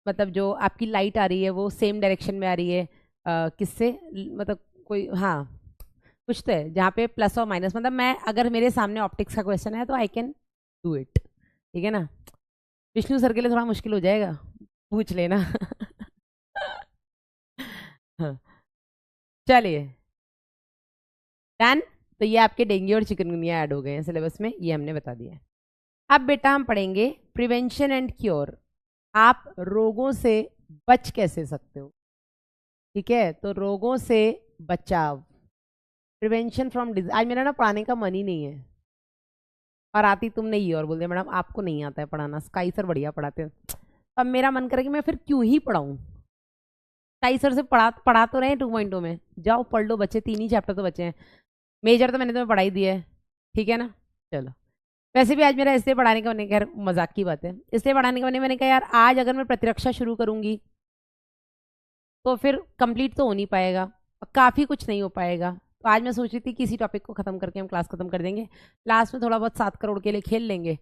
मतलब जो आपकी लाइट आ रही है वो सेम डायरेक्शन में आ रही है किससे, मतलब कोई, हाँ कुछ तो है जहाँ पे प्लस और माइनस, मतलब मैं अगर मेरे सामने ऑप्टिक्स का क्वेश्चन है तो आई कैन डू इट। ठीक है ना। विष्णु सर के लिए थोड़ा मुश्किल हो जाएगा, पूछ लेना। हाँ, चलिए डन। तो ये आपके डेंगू और चिकनगुनिया ऐड हो गए हैं सिलेबस में, ये हमने बता दिया है। अब बेटा हम पढ़ेंगे प्रिवेंशन एंड क्योर। आप रोगों से बच कैसे सकते हो। ठीक है। तो रोगों से बचाव, प्रिवेंशन फ्रॉम डिजीज। आज मेरा ना पढ़ाने का मन ही नहीं है, और आती तुमने ये और बोल दिया मैडम आपको नहीं आता है पढ़ाना, स्काई सर बढ़िया पढ़ाते हैं। अब मेरा मन करे कि मैं फिर क्यों ही पढ़ाऊँ। स्काई सर से पढ़ा पढ़ा तो रहे 2.0 में, जाओ पढ़ लो बच्चे, 3 ही चैप्टर तो बचे हैं। मेजर तो मैंने तुम्हें पढ़ाई दिया है। ठीक है ना। चलो, वैसे भी आज मेरा इसलिए पढ़ाने का मन है, खैर मजाक की बात है, इसलिए पढ़ाने का मन है, मैंने कहा यार आज अगर मैं प्रतिरक्षा शुरू करूंगी तो फिर कंप्लीट तो हो नहीं पाएगा, काफ़ी कुछ नहीं हो पाएगा। तो आज मैं सोच रही थी कि इसी टॉपिक को ख़त्म करके हम क्लास ख़त्म कर देंगे। लास्ट में थोड़ा बहुत 7 करोड़ के लिए खेल लेंगे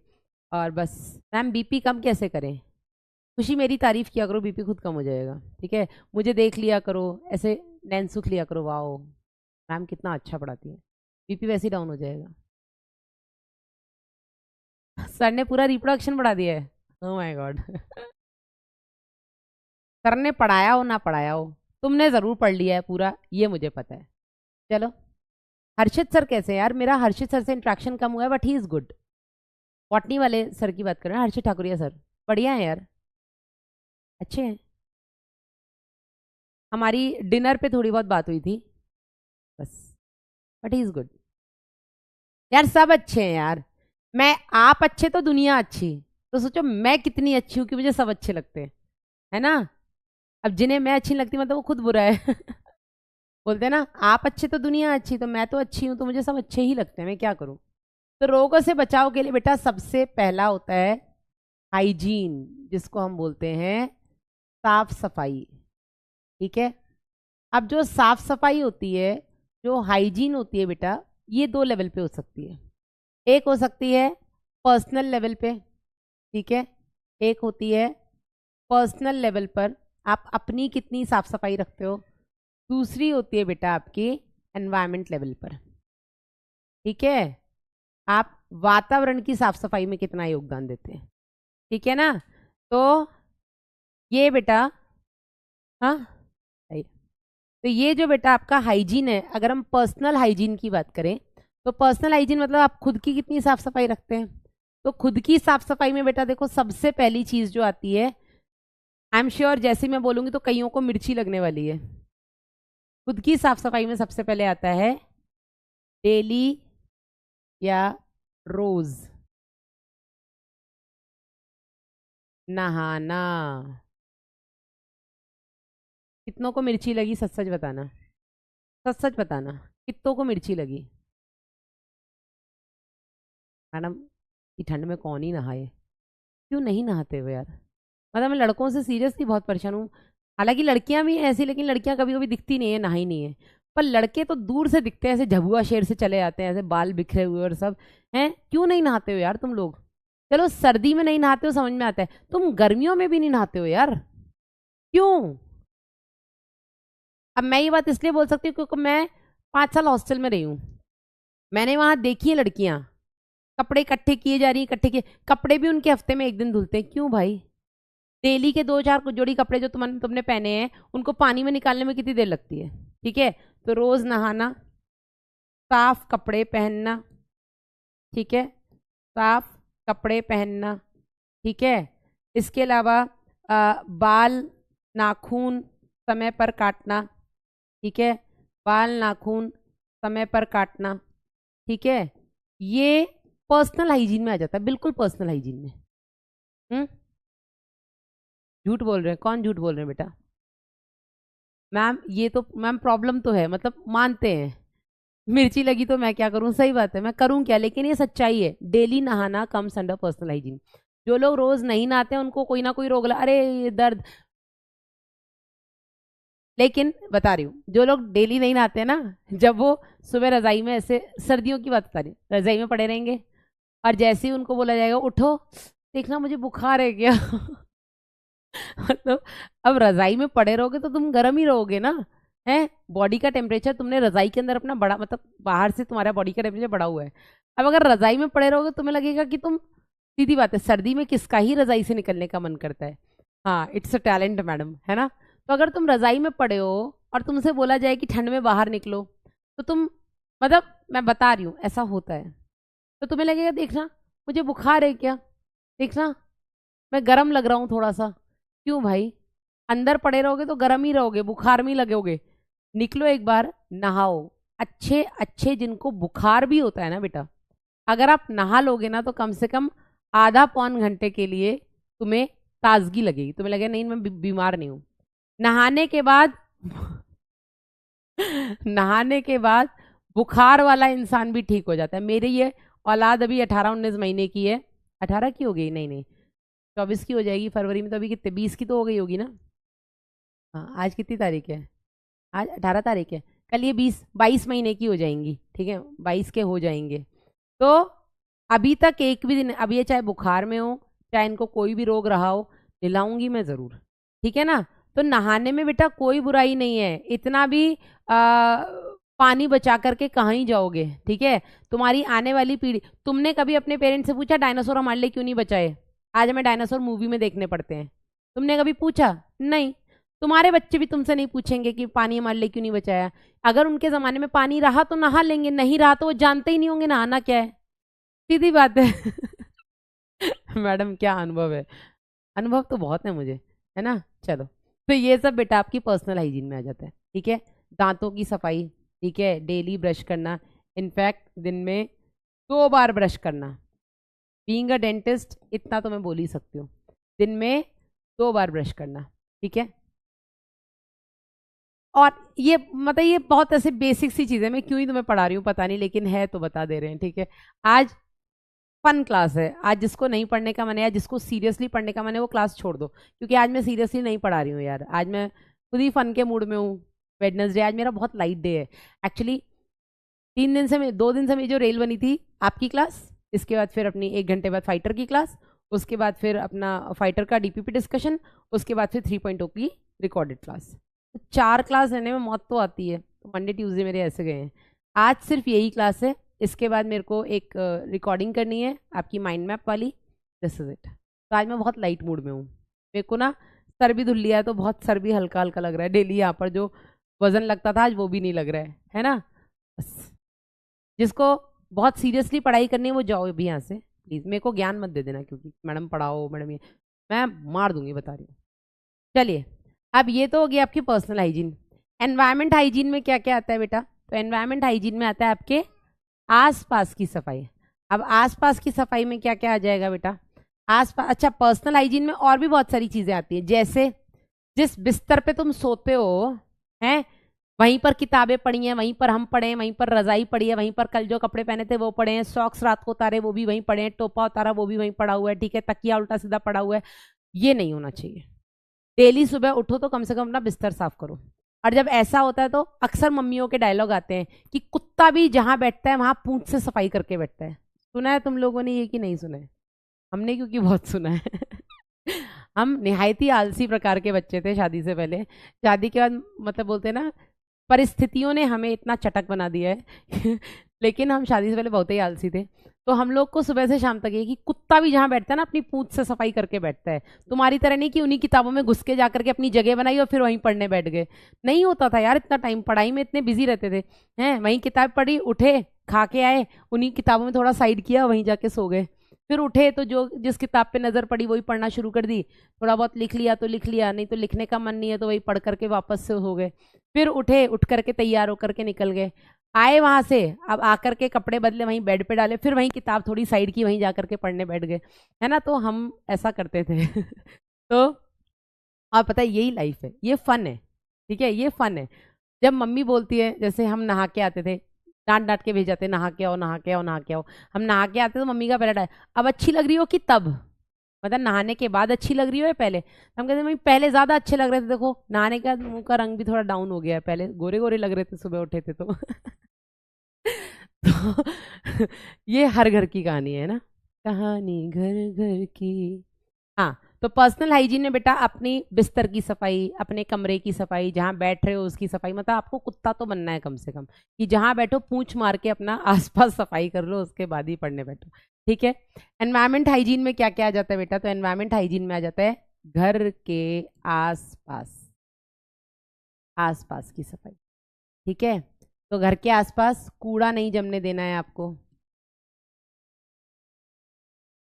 और बस। मैम बीपी कम कैसे करें। खुशी मेरी तारीफ किया करो, बीपी खुद कम हो जाएगा। ठीक है। मुझे देख लिया करो ऐसे, नैनसुख लिया करो, वाओ मैम कितना अच्छा पढ़ाती है, बीपी वैसे ही डाउन हो जाएगा। सर ने पूरा रिप्रोडक्शन बढ़ा दिया है। Oh my God. सर ने पढ़ाया हो ना पढ़ाया हो, तुमने ज़रूर पढ़ लिया है पूरा, ये मुझे पता है। चलो, हर्षित सर कैसे हैं यार। मेरा हर्षित सर से इंट्रैक्शन कम हुआ है but he is good. Botany वाले सर की बात कर रहे हैं, हर्षित ठाकुरिया सर बढ़िया है यार, अच्छे हैं। हमारी डिनर पे थोड़ी बहुत बात हुई थी बस, बट ही इज़ गुड। यार सब अच्छे हैं यार, मैं आप अच्छे तो दुनिया अच्छी। तो सोचो मैं कितनी अच्छी हूँ कि मुझे सब अच्छे लगते हैं, है ना। अब जिन्हें मैं अच्छी नहीं लगती मतलब वो खुद बुरा है। बोलते हैं ना आप अच्छे तो दुनिया अच्छी, तो मैं तो अच्छी हूँ तो मुझे सब अच्छे ही लगते हैं, मैं क्या करूँ। तो रोगों से बचाव के लिए बेटा सबसे पहला होता है हाइजीन, जिसको हम बोलते हैं साफ सफाई। ठीक है। अब जो साफ सफाई होती है, जो हाइजीन होती है बेटा, ये 2 लेवल पे हो सकती है। एक हो सकती है पर्सनल लेवल पे, ठीक है। एक होती है पर्सनल लेवल पर आप अपनी कितनी साफ सफाई रखते हो, दूसरी होती है बेटा आपकी एनवायरमेंट लेवल पर। ठीक है, आप वातावरण की साफ सफाई में कितना योगदान देते हैं। ठीक है ना, तो ये बेटा, हाँ, तो ये जो बेटा आपका हाइजीन है, अगर हम पर्सनल हाइजीन की बात करें तो पर्सनल हाइजीन मतलब आप खुद की कितनी साफ सफाई रखते हैं। तो खुद की साफ सफाई में बेटा देखो, सबसे पहली चीज जो आती है, आई एम श्योर जैसे मैं बोलूंगी तो कईयों को मिर्ची लगने वाली है। खुद की साफ सफाई में सबसे पहले आता है डेली या रोज नहाना। कितनों को मिर्ची लगी, सच सच बताना, सच सच बताना, कितनों को मिर्ची लगी। मैडम ये ठंड में कौन ही नहाए, क्यों नहीं नहाते हो यार। मतलब मैं लड़कों से सीरियसली बहुत परेशान हूँ। हालांकि लड़कियां भी ऐसी, लेकिन लड़कियां कभी कभी दिखती नहीं है, नहाई नहीं है। पर लड़के तो दूर से दिखते हैं, ऐसे झबुआ शेर से चले आते हैं, ऐसे बाल बिखरे हुए और सब हैं। क्यों नहीं नहाते हो यार तुम लोग। चलो सर्दी में नहीं नहाते हो समझ में आता है, तुम गर्मियों में भी नहीं नहाते हो यार, क्यों। अब मैं ये बात इसलिए बोल सकती हूँ क्योंकि मैं 5 साल हॉस्टल में रही हूँ। मैंने वहां देखी है लड़कियां कपड़े इकट्ठे किए जा रही है, इकट्ठे किए कपड़े भी उनके हफ्ते में 1 दिन धुलते हैं। क्यों भाई, डेली के 2-4 जोड़ी कपड़े जो तुमने पहने हैं उनको पानी में निकालने में कितनी देर लगती है। ठीक है, तो रोज नहाना, साफ कपड़े पहनना। ठीक है, साफ कपड़े पहनना। ठीक है, इसके अलावा बाल नाखून समय पर काटना। ठीक है, बाल नाखून समय पर काटना। ठीक है, ये पर्सनल हाइजीन में आ जाता है, बिल्कुल पर्सनल हाइजीन में। झूठ बोल रहे हैं, कौन झूठ बोल रहे हैं बेटा। मैम ये तो मैम प्रॉब्लम तो है, मतलब मानते हैं मिर्ची लगी तो मैं क्या करूं, सही बात है, मैं करूं क्या, लेकिन ये सच्चाई है। डेली नहाना कम्स अंडर पर्सनल हाइजीन। जो लोग रोज नहीं नहाते हैं उनको कोई ना कोई रोग अरे ये दर्द। लेकिन बता रही हूँ, जो लोग डेली नहीं नहाते हैं ना, जब वो सुबह रजाई में, ऐसे सर्दियों की बात बता रही हूँ, रजाई में पड़े रहेंगे और जैसे ही उनको बोला जाएगा उठो, देखना मुझे बुखार है क्या मतलब अब रजाई में पड़े रहोगे तो तुम गर्म ही रहोगे ना, है। बॉडी का टेम्परेचर तुमने रजाई के अंदर अपना बड़ा, मतलब बाहर से तुम्हारा बॉडी का टेम्परेचर बढ़ा हुआ है। अब अगर रजाई में पड़े रहोगे तुम्हें लगेगा कि तुम, सीधी बात है, सर्दी में किसका ही रजाई से निकलने का मन करता है। हाँ, इट्स अ टैलेंट मैडम, है ना। तो अगर तुम रजाई में पड़े हो और तुमसे बोला जाए कि ठंड में बाहर निकलो, तो तुम, मतलब मैं बता रही हूँ ऐसा होता है, तो तुम्हें लगेगा देखना मुझे बुखार है क्या, देखना मैं गर्म लग रहा हूँ थोड़ा सा। क्यों भाई, अंदर पड़े रहोगे तो गर्म ही रहोगे, बुखार में ही लगोगे। निकलो एक बार, नहाओ। अच्छे अच्छे जिनको बुखार भी होता है ना बेटा, अगर आप नहा लोगे ना तो कम से कम आधा पौन घंटे के लिए तुम्हें ताजगी लगेगी, तुम्हें लगेगा नहीं मैं बीमार नहीं हूं। नहाने के बाद नहाने के बाद बुखार वाला इंसान भी ठीक हो जाता है। मेरी ये औलाद अभी 18-19 महीने की है, 18 की हो गई, नहीं नहीं 24 की हो जाएगी फरवरी में, तो अभी कितने 20 की तो हो गई होगी ना। हाँ, आज कितनी तारीख है, आज 18 तारीख है, कल ये 20-22 महीने की हो जाएंगी। ठीक है, 22 के हो जाएंगे। तो अभी तक एक भी दिन, अब ये चाहे बुखार में हो चाहे इनको कोई भी रोग रहा हो, दिलाऊंगी मैं जरूर। ठीक है ना, तो नहाने में बेटा कोई बुराई नहीं है, इतना भी पानी बचा करके कहाँ ही जाओगे। ठीक है, तुम्हारी आने वाली पीढ़ी, तुमने कभी अपने पेरेंट्स से पूछा डायनासोर हमारे लिए क्यों नहीं बचाए, आज हमें डायनासोर मूवी में देखने पड़ते हैं, तुमने कभी पूछा नहीं। तुम्हारे बच्चे भी तुमसे नहीं पूछेंगे कि पानी हमारे लिए क्यों नहीं बचाया। अगर उनके जमाने में पानी रहा तो नहा लेंगे, नहीं रहा तो वो जानते ही नहीं होंगे नहाना क्या है, सीधी बात है मैडम क्या अनुभव है, अनुभव तो बहुत है मुझे, है ना। चलो, तो ये सब बेटा आपकी पर्सनल हाइजीन में आ जाता है। ठीक है, दांतों की सफाई, ठीक है, डेली ब्रश करना, इनफैक्ट दिन में 2 बार ब्रश करना। बीइंग अ डेंटिस्ट इतना तो मैं बोल ही सकती हूँ, दिन में 2 बार ब्रश करना। ठीक है, और ये मतलब ये बहुत ऐसे बेसिक सी चीजें, मैं क्यों ही तुम्हें पढ़ा रही हूँ पता नहीं, लेकिन है तो बता दे रहे हैं। ठीक है, आज फन क्लास है, आज जिसको नहीं पढ़ने का मन है या जिसको सीरियसली पढ़ने का मन है वो क्लास छोड़ दो, क्योंकि आज मैं सीरियसली नहीं पढ़ा रही हूँ यार, आज मैं खुद ही फन के मूड में हूँ। वेडनेसडे आज मेरा बहुत लाइट डे है एक्चुअली। 3 दिन से, 2 दिन से मेरी जो रेल बनी थी आपकी क्लास, इसके बाद फिर अपनी 1 घंटे बाद फाइटर की क्लास, उसके बाद फिर अपना फाइटर का डीपीपी डिस्कशन, उसके बाद फिर 3.0 की रिकॉर्डेड क्लास। तो 4 क्लास रहने में मौत तो आती है, तो मंडे ट्यूसडे मेरे ऐसे गए हैं। आज सिर्फ यही क्लास है, इसके बाद मेरे को एक रिकॉर्डिंग करनी है आपकी माइंड मैप वाली। This is it. तो आज मैं बहुत लाइट मूड में हूँ। मेरे को ना सर भी धुल लिया है, तो बहुत सर भी हल्का हल्का लग रहा है। डेली यहाँ पर जो वजन लगता था आज वो भी नहीं लग रहा है ना। बस जिसको बहुत सीरियसली पढ़ाई करनी है वो जाओ भी यहाँ से प्लीज। मेरे को ज्ञान मत दे देना, क्योंकि मैडम पढ़ाओ मैडम, ये मैं मार दूंगी, बता रही हूँ। चलिए, अब ये तो हो गया आपकी पर्सनल हाइजीन। एनवायरमेंट हाइजीन में क्या क्या आता है बेटा? तो एनवायरमेंट हाइजीन में आता है आपके आसपास की सफाई। अब आसपास की सफाई में क्या क्या आ जाएगा बेटा? आसपास, अच्छा, पर्सनल हाइजीन में और भी बहुत सारी चीजें आती है, जैसे जिस बिस्तर पे तुम सोते हो हैं, वहीं पर किताबें पड़ी हैं, वहीं पर हम पढ़े हैं, वहीं पर रजाई पड़ी है, वहीं पर कल जो कपड़े पहने थे वो पड़े हैं, सॉक्स रात को उतारे वो भी वहीं पड़े हैं, टोपा उतारा वो भी वहीं पड़ा हुआ है, ठीक है, तकिया उल्टा सीधा पड़ा हुआ है। ये नहीं होना चाहिए। डेली सुबह उठो तो कम से कम अपना बिस्तर साफ करो। और जब ऐसा होता है तो अक्सर मम्मियों के डायलॉग आते हैं कि कुत्ता भी जहां बैठता है वहां पूंछ से सफाई करके बैठता है। सुना है तुम लोगों ने ये कि नहीं सुना है? हमने क्योंकि बहुत सुना है। हम निहायती आलसी प्रकार के बच्चे थे शादी से पहले। शादी के बाद मतलब बोलते हैं ना, परिस्थितियों ने हमें इतना चटक बना दिया है। लेकिन हम शादी से पहले बहुत ही आलसी थे। तो हम लोग को सुबह से शाम तक ये कि कुत्ता भी जहां बैठता है ना अपनी पूंछ से सफाई करके बैठता है। तुम्हारी तरह नहीं कि उन्हीं किताबों में घुस के जाकर के अपनी जगह बनाई और फिर वहीं पढ़ने बैठ गए। नहीं होता था यार, इतना टाइम पढ़ाई में इतने बिजी रहते थे। हैं, वहीं किताब पढ़ी, उठे, खा के आए, उन्हीं किताबों में थोड़ा साइड किया, वहीं जाके सो गए। फिर उठे तो जो जिस किताब पे नजर पड़ी वही पढ़ना शुरू कर दी। थोड़ा बहुत लिख लिया तो लिख लिया, नहीं तो लिखने का मन नहीं है तो वही पढ़ करके वापस से हो गए। फिर उठे, उठ करके तैयार होकर के निकल गए। आए वहां से, अब आकर के कपड़े बदले, वहीं बेड पे डाले, फिर वहीं किताब थोड़ी साइड की, वहीं जाकर के पढ़ने बैठ गए। है ना, तो हम ऐसा करते थे। तो आप पता है यही लाइफ है, ये फन है। ठीक है, ये फन है। जब मम्मी बोलती है, जैसे हम नहा के आते थे, डांट डांट के भेज जाते, नहा के आओ नहा के आओ नहा के आओ। हम नहा के आते तो मम्मी का पहला डांट, अब अच्छी लग रही हो कि तब? मतलब नहाने के बाद अच्छी लग रही हो या पहले? हम कहते मम्मी पहले ज्यादा अच्छे लग रहे थे, देखो नहाने के बाद मुंह का रंग भी थोड़ा डाउन हो गया है, पहले गोरे गोरे लग रहे थे सुबह उठे थे तो। तो ये हर घर की कहानी है ना, कहानी घर घर की। हाँ, तो पर्सनल हाइजीन में बेटा अपनी बिस्तर की सफाई, अपने कमरे की सफाई, जहां बैठ रहे हो उसकी सफाई, मतलब आपको कुत्ता तो बनना है कम से कम, कि जहां बैठो पूंछ मार के अपना आसपास सफाई कर लो, उसके बाद ही पढ़ने बैठो। ठीक है। एनवायरमेंट हाइजीन में क्या क्या आ जाता है बेटा? तो एनवायरमेंट हाइजीन में आ जाता है घर के आसपास, आसपास की सफाई। ठीक है, तो घर के आसपास कूड़ा नहीं जमने देना है आपको,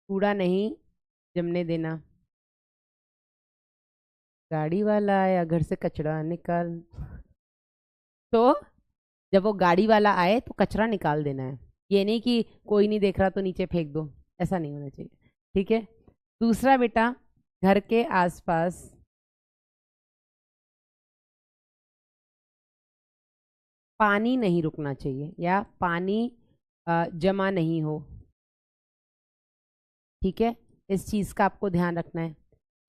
कूड़ा नहीं जमने देना। गाड़ी वाला आया, घर से कचरा निकाल। तो जब वो गाड़ी वाला आए तो कचरा निकाल देना है। ये नहीं कि कोई नहीं देख रहा तो नीचे फेंक दो, ऐसा नहीं होना चाहिए। ठीक है। दूसरा बेटा, घर के आसपास पानी नहीं रुकना चाहिए, या पानी जमा नहीं हो। ठीक है, इस चीज का आपको ध्यान रखना है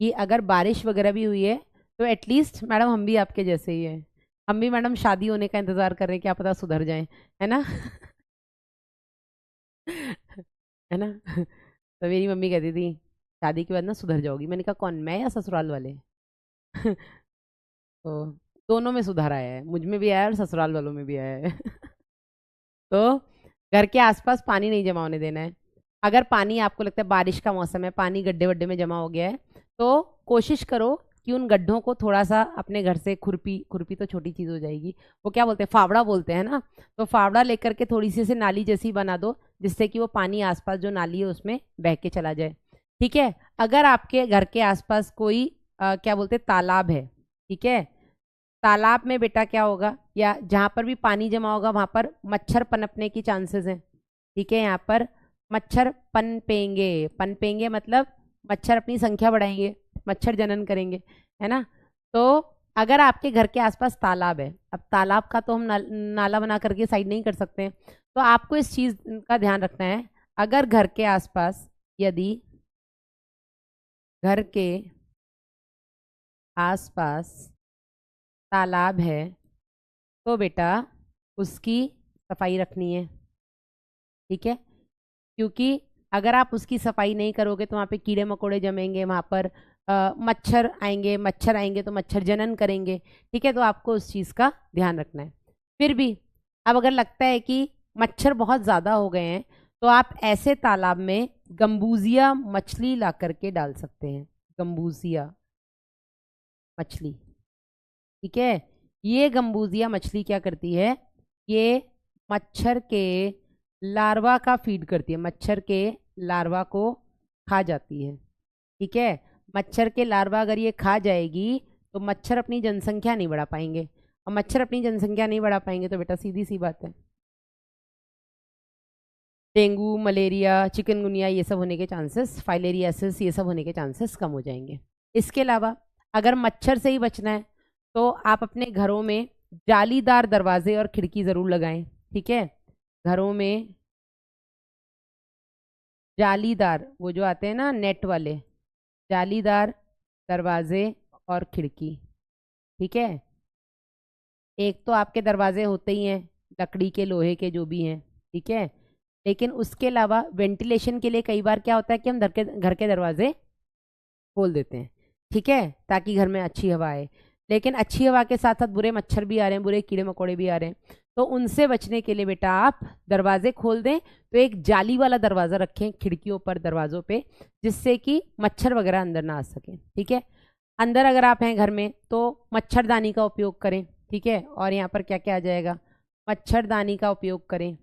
कि अगर बारिश वगैरह भी हुई है तो एटलीस्ट, मैडम हम भी आपके जैसे ही हैं, हम भी मैडम शादी होने का इंतजार कर रहे हैं, क्या पता सुधर जाए, है ना। है ना। तो मेरी मम्मी कहती थी शादी के बाद ना सुधर जाओगी। मैंने कहा कौन, मैं या ससुराल वाले? तो दोनों में सुधार आया है, मुझ में भी आया है और ससुराल वालों में भी आया है। तो घर के आसपास पानी नहीं जमा होने देना है। अगर पानी आपको लगता है बारिश का मौसम है, पानी गड्ढे वड्ढे में जमा हो गया है, तो कोशिश करो कि उन गड्ढों को थोड़ा सा अपने घर से, खुरपी, खुरपी तो छोटी चीज हो जाएगी, वो क्या बोलते हैं, फावड़ा बोलते हैं ना, तो फावड़ा लेकर के थोड़ी सी से नाली जैसी बना दो, जिससे कि वो पानी आसपास जो नाली है उसमें बह के चला जाए। ठीक है। अगर आपके घर के आसपास कोई क्या बोलते हैं, तालाब है, ठीक है, तालाब में बेटा क्या होगा, या जहां पर भी पानी जमा होगा वहां पर मच्छर पनपने की चांसेस हैं। ठीक है, यहाँ पर मच्छर पनपेंगे, पनपेंगे मतलब मच्छर अपनी संख्या बढ़ाएंगे, मच्छर जनन करेंगे, है ना। तो अगर आपके घर के आसपास तालाब है, अब तालाब का तो हम नाला बना करके साइड नहीं कर सकते हैं, तो आपको इस चीज का ध्यान रखना है, अगर घर के आसपास, यदि घर के आसपास तालाब है तो बेटा उसकी सफाई रखनी है। ठीक है, क्योंकि अगर आप उसकी सफाई नहीं करोगे तो वहाँ पे कीड़े मकोड़े जमेंगे, वहाँ पर मच्छर आएंगे तो मच्छर जनन करेंगे, ठीक है, तो आपको उस चीज़ का ध्यान रखना है। फिर भी अब अगर लगता है कि मच्छर बहुत ज़्यादा हो गए हैं तो आप ऐसे तालाब में गंबूजिया मछली ला करके डाल सकते हैं, गंबूजिया मछली, ठीक है। ये गंबूजिया मछली क्या करती है, ये मच्छर के लार्वा का फीड करती है, मच्छर के लार्वा को खा जाती है, ठीक है। मच्छर के लार्वा अगर ये खा जाएगी तो मच्छर अपनी जनसंख्या नहीं बढ़ा पाएंगे, और मच्छर अपनी जनसंख्या नहीं बढ़ा पाएंगे तो बेटा सीधी सी बात है, डेंगू, मलेरिया, चिकनगुनिया ये सब होने के चांसेस, फाइलेरियासिस ये सब होने के चांसेस कम हो जाएंगे। इसके अलावा अगर मच्छर से ही बचना है तो आप अपने घरों में जालीदार दरवाजे और खिड़की ज़रूर लगाएं, ठीक है। घरों में जालीदार, वो जो आते हैं ना नेट वाले, जालीदार दरवाजे और खिड़की, ठीक है। एक तो आपके दरवाजे होते ही हैं लकड़ी के, लोहे के, जो भी हैं, ठीक है, लेकिन उसके अलावा वेंटिलेशन के लिए कई बार क्या होता है कि हम घर के दरवाजे खोल देते हैं, ठीक है, ताकि घर में अच्छी हवा आए। लेकिन अच्छी हवा के साथ साथ बुरे मच्छर भी आ रहे हैं, बुरे कीड़े मकोड़े भी आ रहे हैं, तो उनसे बचने के लिए बेटा आप दरवाजे खोल दें तो एक जाली वाला दरवाज़ा रखें खिड़कियों पर, दरवाज़ों पे, जिससे कि मच्छर वगैरह अंदर ना आ सके, ठीक है। अंदर अगर आप हैं घर में तो मच्छरदानी का उपयोग करें, ठीक है, और यहाँ पर क्या क्या आ जाएगा, मच्छरदानी का उपयोग करें,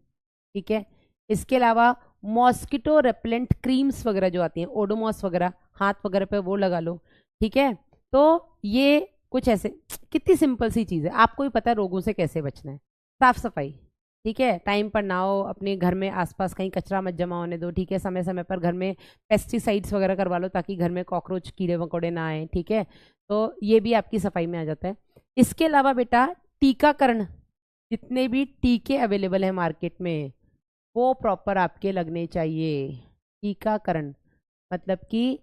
ठीक है। इसके अलावा मॉस्किटो रेपेलेंट क्रीम्स वगैरह जो आती हैं, ओडोमॉस वगैरह, हाथ वगैरह पे वो लगा लो, ठीक है। तो ये कुछ ऐसे, कितनी सिंपल सी चीज़ है, आपको ही पता है रोगों से कैसे बचना है। साफ सफाई, ठीक है, टाइम पर नहाओ, अपने घर में आसपास कहीं कचरा मत जमा होने दो, ठीक है, समय समय पर घर में पेस्टिसाइड्स वगैरह करवा लो ताकि घर में कॉकरोच, कीड़े मकोड़े ना आए, ठीक है। तो ये भी आपकी सफाई में आ जाता है। इसके अलावा बेटा टीकाकरण, जितने भी टीके अवेलेबल हैं मार्केट में वो प्रॉपर आपके लगने चाहिए। टीकाकरण मतलब कि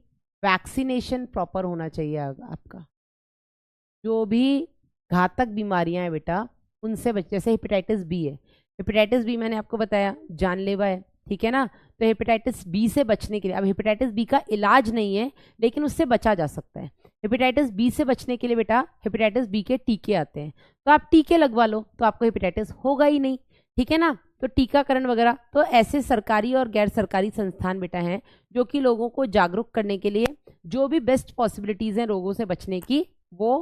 वैक्सीनेशन प्रॉपर होना चाहिए आपका। जो भी घातक बीमारियां हैं बेटा उनसे बच, जैसे हेपेटाइटिस बी है, हेपेटाइटिस बी मैंने आपको बताया जानलेवा है, ठीक है ना। तो हेपेटाइटिस बी से बचने के लिए, अब हेपेटाइटिस बी का इलाज नहीं है लेकिन उससे बचा जा सकता है। हेपेटाइटिस बी से बचने के लिए बेटा हेपेटाइटिस बी के टीके आते हैं, तो आप टीके लगवा लो तो आपको हेपेटाइटिस होगा ही नहीं, ठीक है ना। तो टीकाकरण वगैरह, तो ऐसे सरकारी और गैर सरकारी संस्थान बेटा हैं जो कि लोगों को जागरूक करने के लिए जो भी बेस्ट पॉसिबिलिटीज हैं रोगों से बचने की वो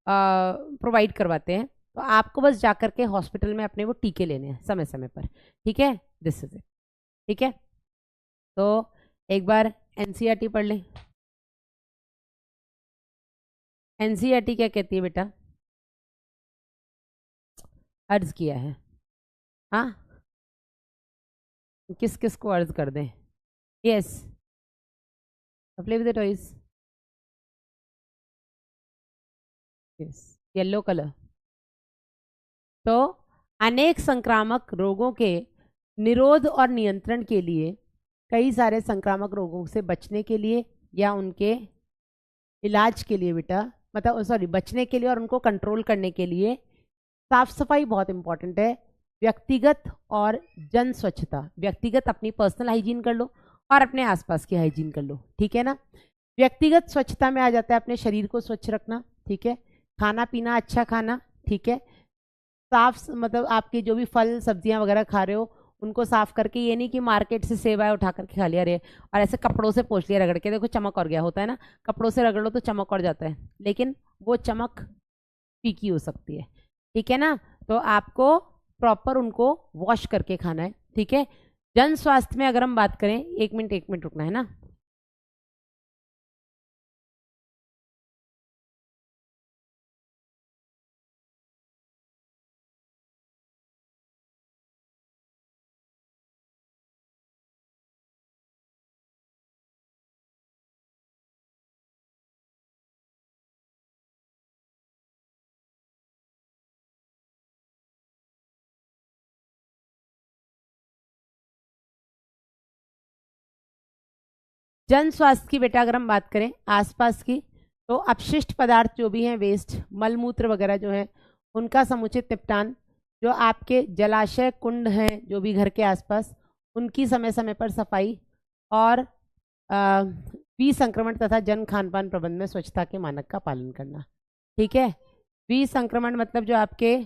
प्रोवाइड करवाते हैं। तो आपको बस जाकर के हॉस्पिटल में अपने वो टीके लेने हैं समय समय पर, ठीक है। दिस इज इट, ठीक है। तो एक बार एनसीईआरटी पढ़ लें। एनसीईआरटी क्या कहती है बेटा, अर्ज किया है, हाँ, किस किस को अर्ज कर दें, yes, play with the toys, yes, yellow colour. तो अनेक संक्रामक रोगों के निरोध और नियंत्रण के लिए, कई सारे संक्रामक रोगों से बचने के लिए या उनके इलाज के लिए बेटा, मतलब सॉरी, बचने के लिए और उनको कंट्रोल करने के लिए साफ सफाई बहुत इंपॉर्टेंट है। व्यक्तिगत और जन स्वच्छता, व्यक्तिगत अपनी पर्सनल हाइजीन कर लो और अपने आसपास की हाइजीन कर लो, ठीक है ना। व्यक्तिगत स्वच्छता में आ जाता है अपने शरीर को स्वच्छ रखना, ठीक है, खाना पीना अच्छा खाना, ठीक है, साफ, मतलब आपके जो भी फल सब्जियां वगैरह खा रहे हो उनको साफ करके, ये नहीं कि मार्केट से सेवाएं उठा करके खा लिया रे और ऐसे कपड़ों से पोंछ लिया रगड़ के, देखो चमक और गया होता है ना, कपड़ों से रगड़ लो तो चमक और जाता है, लेकिन वो चमक फीकी हो सकती है, ठीक है ना। तो आपको प्रॉपर उनको वॉश करके खाना है, ठीक है। जन स्वास्थ्य में अगर हम बात करें, एक मिनट रुकना है ना, जन स्वास्थ्य की बेटा अगर हम बात करें आसपास की, तो अपशिष्ट पदार्थ जो भी हैं, वेस्ट, मलमूत्र वगैरह जो है उनका समुचित निपटान, जो आपके जलाशय कुंड हैं जो भी घर के आसपास, उनकी समय समय पर सफाई, और विसंक्रमण तथा जन खान पान प्रबंध में स्वच्छता के मानक का पालन करना। ठीक है, विसंक्रमण मतलब जो आपके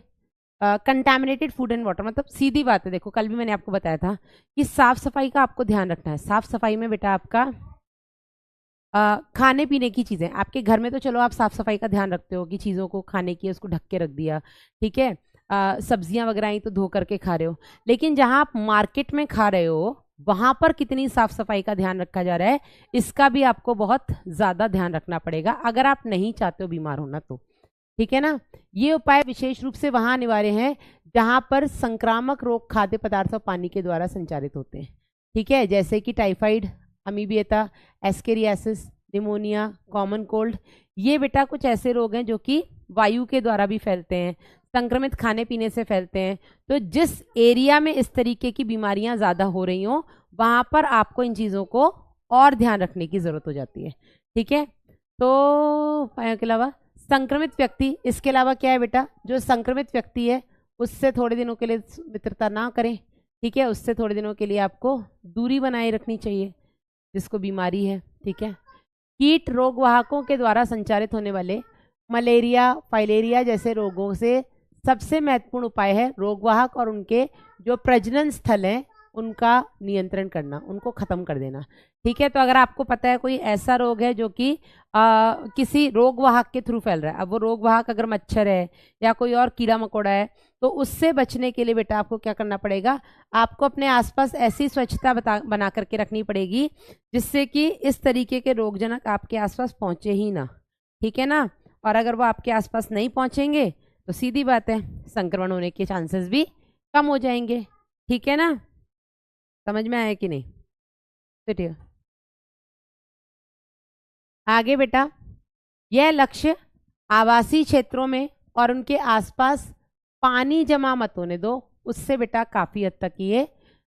कंटामिनेटेड फूड एंड वाटर, मतलब सीधी बात है, देखो कल भी मैंने आपको बताया था कि साफ सफाई का आपको ध्यान रखना है। साफ सफाई में बेटा आपका खाने पीने की चीजें, आपके घर में तो चलो आप साफ सफाई का ध्यान रखते हो कि चीजों को खाने की उसको ढक के रख दिया, ठीक है, सब्जियां वगैरह ही तो धो करके खा रहे हो, लेकिन जहां आप मार्केट में खा रहे हो वहां पर कितनी साफ सफाई का ध्यान रखा जा रहा है, इसका भी आपको बहुत ज्यादा ध्यान रखना पड़ेगा अगर आप नहीं चाहते हो बीमार होना तो। ठीक है ना, ये उपाय विशेष रूप से वहां अनिवार्य हैं जहां पर संक्रामक रोग खाद्य पदार्थ और पानी के द्वारा संचारित होते हैं। ठीक है, जैसे कि typhoid, amoebiasis, ascariasis, pneumonia, common cold, ये बेटा कुछ ऐसे रोग हैं जो कि वायु के द्वारा भी फैलते हैं, संक्रमित खाने पीने से फैलते हैं। तो जिस एरिया में इस तरीके की बीमारियां ज्यादा हो रही हो वहां पर आपको इन चीजों को और ध्यान रखने की जरूरत हो जाती है। ठीक है, तो के अलावा संक्रमित व्यक्ति, इसके अलावा क्या है बेटा, जो संक्रमित व्यक्ति है उससे थोड़े दिनों के लिए मित्रता ना करें। ठीक है, उससे थोड़े दिनों के लिए आपको दूरी बनाए रखनी चाहिए जिसको बीमारी है। ठीक है, कीट रोग वाहकों के द्वारा संचारित होने वाले मलेरिया, फाइलेरिया जैसे रोगों से सबसे महत्वपूर्ण उपाय है रोगवाहक और उनके जो प्रजनन स्थल हैं उनका नियंत्रण करना, उनको खत्म कर देना। ठीक है, तो अगर आपको पता है कोई ऐसा रोग है जो कि किसी रोगवाहक के थ्रू फैल रहा है, अब वो रोगवाहक अगर मच्छर है या कोई और कीड़ा मकोड़ा है, तो उससे बचने के लिए बेटा आपको क्या करना पड़ेगा, आपको अपने आसपास ऐसी स्वच्छता बना करके रखनी पड़ेगी जिससे कि इस तरीके के रोगजनक आपके आसपास पहुंचे ही ना। ठीक है ना, और अगर वो आपके आसपास नहीं पहुंचेंगे तो सीधी बात है संक्रमण होने के चांसेस भी कम हो जाएंगे। ठीक है ना, समझ में आया कि नहीं? चलिए आगे बेटा, यह लक्ष्य आवासीय क्षेत्रों में और उनके आसपास पानी जमा मत होने दो, उससे बेटा काफी हद तक ये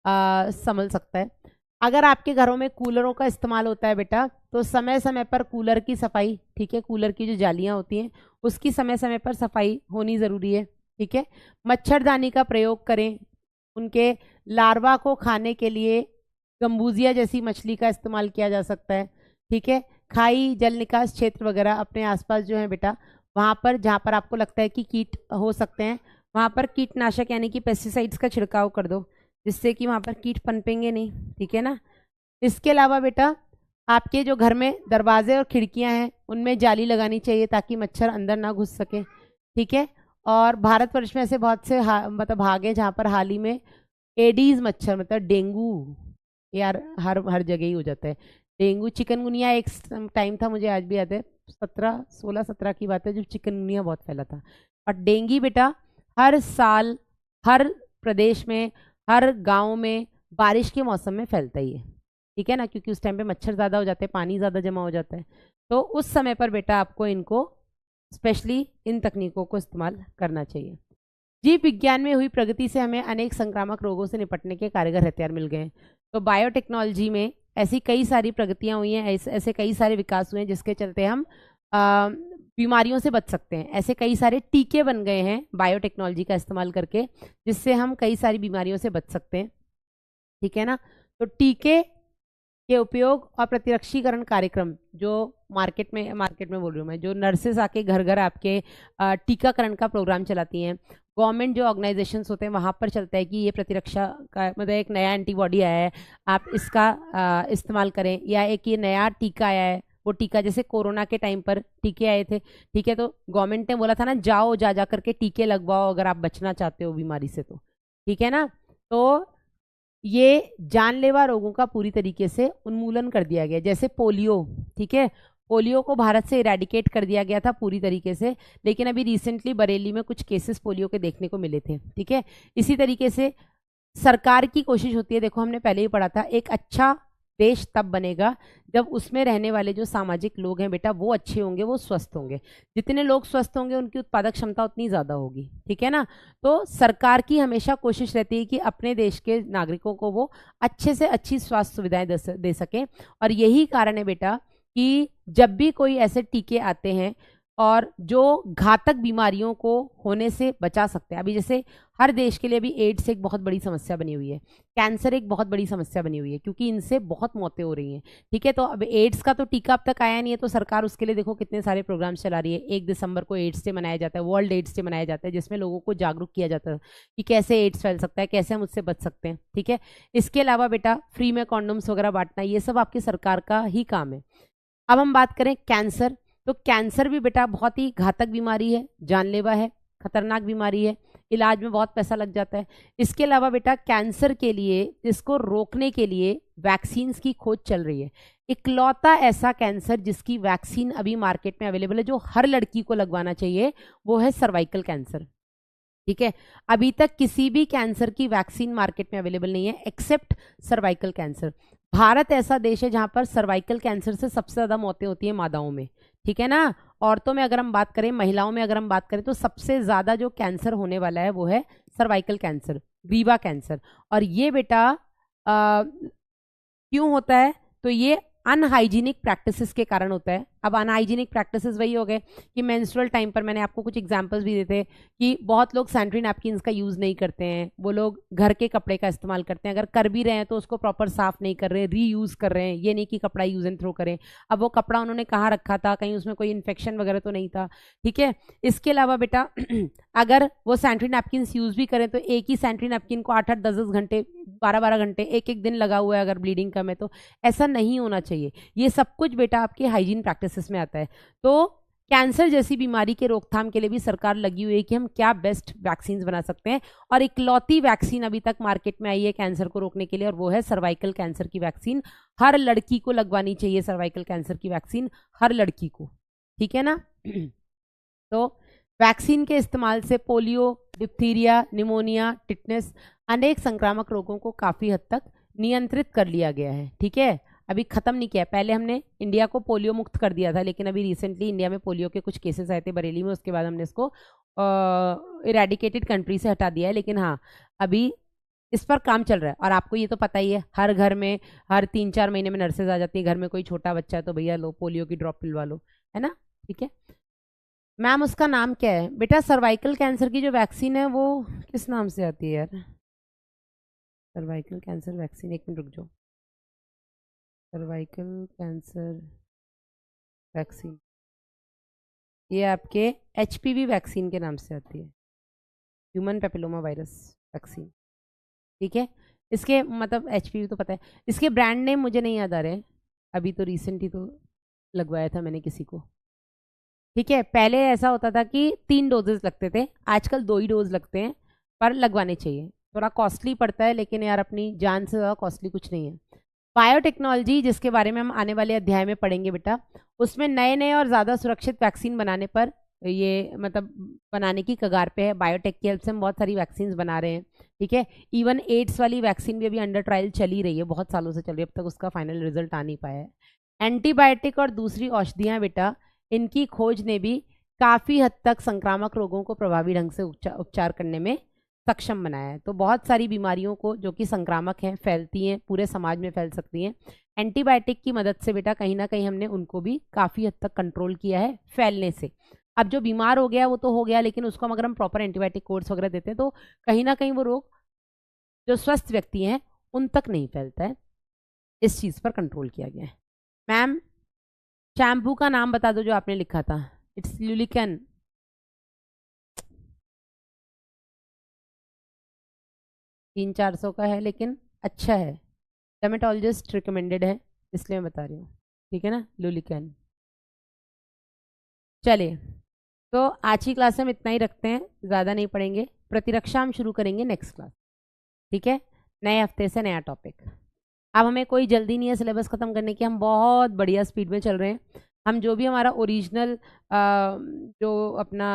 संभल सकता है। अगर आपके घरों में कूलरों का इस्तेमाल होता है बेटा, तो समय समय पर कूलर की सफाई, ठीक है, कूलर की जो जालियां होती हैं उसकी समय समय पर सफाई होनी जरूरी है। ठीक है, मच्छरदानी का प्रयोग करें, उनके लार्वा को खाने के लिए गंबूजिया जैसी मछली का इस्तेमाल किया जा सकता है। ठीक है, खाई, जल निकास क्षेत्र वगैरह अपने आसपास जो है बेटा, वहां पर जहां पर आपको लगता है कि कीट हो सकते हैं वहां पर कीटनाशक यानी कि पेस्टिसाइड्स का छिड़काव कर दो, जिससे कि वहां पर कीट पनपेंगे नहीं। ठीक है ना, इसके अलावा बेटा आपके जो घर में दरवाजे और खिड़कियां हैं उनमें जाली लगानी चाहिए ताकि मच्छर अंदर ना घुस सके। ठीक है, और भारतवर्ष में ऐसे बहुत से मतलब भाग हैं जहाँ पर हाल ही में एडीज मच्छर, मतलब डेंगू, यार हर जगह ही हो जाता है डेंगू, चिकनगुनिया एक टाइम था, मुझे आज भी याद है 16-17 की बात है जब चिकनगुनिया बहुत फैला था। और डेंगू बेटा हर साल हर प्रदेश में हर गांव में बारिश के मौसम में फैलता ही है। ठीक है ना, क्योंकि उस टाइम पे मच्छर ज़्यादा हो जाते हैं, पानी ज़्यादा जमा हो जाता है, तो उस समय पर बेटा आपको इनको स्पेशली इन तकनीकों को इस्तेमाल करना चाहिए। जीव विज्ञान में हुई प्रगति से हमें अनेक संक्रामक रोगों से निपटने के कारगर हथियार मिल गए हैं। तो बायोटेक्नोलॉजी में ऐसी कई सारी प्रगतियां हुई हैं, ऐसे कई सारे विकास हुए हैं जिसके चलते हम बीमारियों से बच सकते हैं। ऐसे कई सारे टीके बन गए हैं बायोटेक्नोलॉजी का इस्तेमाल करके, जिससे हम कई सारी बीमारियों से बच सकते हैं। ठीक है ना, तो टीके के उपयोग और प्रतिरक्षीकरण कार्यक्रम जो मार्केट में बोल रही हूँ मैं, जो नर्सेस आके घर घर आपके टीकाकरण का प्रोग्राम चलाती हैं, गवर्नमेंट जो ऑर्गेनाइजेशंस होते हैं वहाँ पर चलता है कि ये प्रतिरक्षा का मतलब एक नया एंटीबॉडी आया है, आप इसका इस्तेमाल करें, या एक ये नया टीका आया है, वो टीका जैसे कोरोना के टाइम पर टीके आए थे। ठीक है, तो गवर्नमेंट ने बोला था ना जा करके टीके लगवाओ अगर आप बचना चाहते हो बीमारी से। तो ठीक है ना, तो ये जानलेवा रोगों का पूरी तरीके से उन्मूलन कर दिया गया, जैसे पोलियो। ठीक है, पोलियो को भारत से इरेडिकेट कर दिया गया था पूरी तरीके से, लेकिन अभी रिसेंटली बरेली में कुछ केसेस पोलियो के देखने को मिले थे। ठीक है, इसी तरीके से सरकार की कोशिश होती है, देखो हमने पहले ही पढ़ा था, एक अच्छा देश तब बनेगा जब उसमें रहने वाले जो सामाजिक लोग हैं बेटा वो अच्छे होंगे, वो स्वस्थ होंगे। जितने लोग स्वस्थ होंगे उनकी उत्पादक क्षमता उतनी ज़्यादा होगी। ठीक है ना, तो सरकार की हमेशा कोशिश रहती है कि अपने देश के नागरिकों को वो अच्छे से अच्छी स्वास्थ्य सुविधाएं दे सकें। और यही कारण है बेटा कि जब भी कोई ऐसे टीके आते हैं और जो घातक बीमारियों को होने से बचा सकते हैं। अभी जैसे हर देश के लिए अभी एड्स एक बहुत बड़ी समस्या बनी हुई है, कैंसर एक बहुत बड़ी समस्या बनी हुई है, क्योंकि इनसे बहुत मौतें हो रही हैं। ठीक है, तो अब एड्स का तो टीका अब तक आया नहीं है, तो सरकार उसके लिए देखो कितने सारे प्रोग्राम्स चला रही है। 1 दिसंबर को एड्स डे मनाया जाता है, वर्ल्ड एड्स डे मनाया जाता है, जिसमें लोगों को जागरूक किया जाता है कि कैसे एड्स फैल सकता है, कैसे हम उससे बच सकते हैं। ठीक है, इसके अलावा बेटा फ्री में कॉन्डोम्स वगैरह बांटना, ये सब आपकी सरकार का ही काम है। अब हम बात करें कैंसर, तो कैंसर भी बेटा बहुत ही घातक बीमारी है, जानलेवा है, खतरनाक बीमारी है, इलाज में बहुत पैसा लग जाता है। इसके अलावा बेटा कैंसर के लिए, इसको रोकने के लिए वैक्सीन की खोज चल रही है। इकलौता ऐसा कैंसर जिसकी वैक्सीन अभी मार्केट में अवेलेबल है, जो हर लड़की को लगवाना चाहिए, वो है सर्वाइकल कैंसर। ठीक है, अभी तक किसी भी कैंसर की वैक्सीन मार्केट में अवेलेबल नहीं है एक्सेप्ट सर्वाइकल कैंसर। भारत ऐसा देश है जहां पर सर्वाइकल कैंसर से सबसे ज्यादा मौतें होती है मादाओं में। ठीक है ना, औरतों में अगर हम बात करें, महिलाओं में अगर हम बात करें, तो सबसे ज्यादा जो कैंसर होने वाला है वो है सर्वाइकल कैंसर, ग्रीवा कैंसर। और ये बेटा क्यों होता है, तो ये अनहाइजीनिक प्रैक्टिसेस के कारण होता है। अब अनहाइजीनिक प्रैक्टिसेस वही हो गए कि मेंस्ट्रुअल टाइम पर, मैंने आपको कुछ एग्जांपल्स भी देते कि बहुत लोग सैनिटरी नैपकिन्स का यूज़ नहीं करते हैं, वो लोग घर के कपड़े का इस्तेमाल करते हैं, अगर कर भी रहे हैं तो उसको प्रॉपर साफ नहीं कर रहे, रीयूज़ कर रहे हैं, ये नहीं कि कपड़ा यूज़ एंड थ्रो करें। अब वो कपड़ा उन्होंने कहाँ रखा था, कहीं उसमें कोई इन्फेक्शन वगैरह तो नहीं था। ठीक है, इसके अलावा बेटा अगर वो सैनिटरी नैपकिन्स यूज़ भी करें तो एक ही सैनिटरी नैपकिन को 8-8, 10-10 घंटे, 12-12 घंटे, एक दिन लगा हुआ है, अगर ब्लीडिंग कम है तो ऐसा नहीं होना चाहिए। ये सब कुछ बेटा आपके हाइजीन प्रैक्टिसेस में आता है। तो कैंसर जैसी बीमारी के रोकथाम के लिए भी सरकार लगी हुई है कि हम क्या बेस्ट वैक्सीन बना सकते हैं, और इकलौती वैक्सीन अभी तक मार्केट में आई है कैंसर को रोकने के लिए, और वो है सर्वाइकल कैंसर की वैक्सीन। हर लड़की को लगवानी चाहिए सर्वाइकल कैंसर की वैक्सीन, हर लड़की को। ठीक है ना तो वैक्सीन के इस्तेमाल से पोलियो, डिप्थीरिया, निमोनिया, टिटनेस, अनेक संक्रामक रोगों को काफी हद तक नियंत्रित कर लिया गया है। ठीक है, अभी खत्म नहीं किया। पहले हमने इंडिया को पोलियो मुक्त कर दिया था, लेकिन अभी रिसेंटली इंडिया में पोलियो के कुछ केसेस आए थे बरेली में, उसके बाद हमने इसको इरेडिकेटेड कंट्री से हटा दिया है। लेकिन हाँ, अभी इस पर काम चल रहा है। और आपको ये तो पता ही है, हर घर में हर 3-4 महीने में नर्सेज आ जाती है, घर में कोई छोटा बच्चा है तो भैया लो पोलियो की ड्रॉप पिलवा लो, है ना। ठीक है मैम, उसका नाम क्या है बेटा? सर्वाइकल कैंसर की जो वैक्सीन है वो किस नाम से आती है यार? सर्वाइकल कैंसर वैक्सीन, एक मिनट रुक जाओ। सर्वाइकल कैंसर वैक्सीन, ये आपके HPV वैक्सीन के नाम से आती है, ह्यूमन पेपिलोमा वायरस वैक्सीन। ठीक है, इसके मतलब HPV तो पता है, इसके ब्रांड नेम मुझे नहीं याद आ रहे हैं, अभी तो रिसेंट ही तो लगवाया था मैंने किसी को। ठीक है, पहले ऐसा होता था कि 3 डोजेस लगते थे, आजकल 2 ही डोज लगते हैं, पर लगवाने चाहिए। थोड़ा कॉस्टली पड़ता है, लेकिन यार अपनी जान से ज़्यादा कॉस्टली कुछ नहीं है। बायोटेक्नोलॉजी, जिसके बारे में हम आने वाले अध्याय में पढ़ेंगे बेटा, उसमें नए नए और ज़्यादा सुरक्षित वैक्सीन बनाने पर, ये मतलब बनाने की कगार पे है। बायोटेक की हेल्प से हम बहुत सारी वैक्सीन बना रहे हैं। ठीक है, इवन एड्स वाली वैक्सीन भी अभी अंडर ट्रायल चली रही है, बहुत सालों से चल रही है, अब तक उसका फाइनल रिजल्ट आ नहीं पाया है। एंटीबायोटिक और दूसरी औषधियाँ बेटा, इनकी खोज ने भी काफ़ी हद तक संक्रामक रोगों को प्रभावी ढंग से उपचार करने में सक्षम बनाया है। तो बहुत सारी बीमारियों को जो कि संक्रामक हैं, फैलती हैं, पूरे समाज में फैल सकती हैं, एंटीबायोटिक की मदद से बेटा कहीं ना कहीं हमने उनको भी काफ़ी हद तक कंट्रोल किया है फैलने से। अब जो बीमार हो गया वो तो हो गया, लेकिन उसको अगर हम प्रॉपर एंटीबायोटिक कोर्स वगैरह देते हैं तो कहीं ना कहीं वो रोग जो स्वस्थ व्यक्ति हैं उन तक नहीं फैलता है। इस चीज़ पर कंट्रोल किया गया है। मैम, शैम्पू का नाम बता दो जो आपने लिखा था। इट्स ल्यूलिकन। 300-400 का है, लेकिन अच्छा है, डर्मेटोलॉजिस्ट रिकमेंडेड है, इसलिए मैं बता रही हूँ। ठीक है ना, ल्यूलिकन। चलिए, तो आज की क्लास में हम इतना ही रखते हैं, ज़्यादा नहीं पढ़ेंगे। प्रतिरक्षा हम शुरू करेंगे नेक्स्ट क्लास। ठीक है, नए हफ्ते से नया टॉपिक। अब हमें कोई जल्दी नहीं है सिलेबस ख़त्म करने की, हम बहुत बढ़िया स्पीड में चल रहे हैं। हम जो भी हमारा ओरिजिनल जो अपना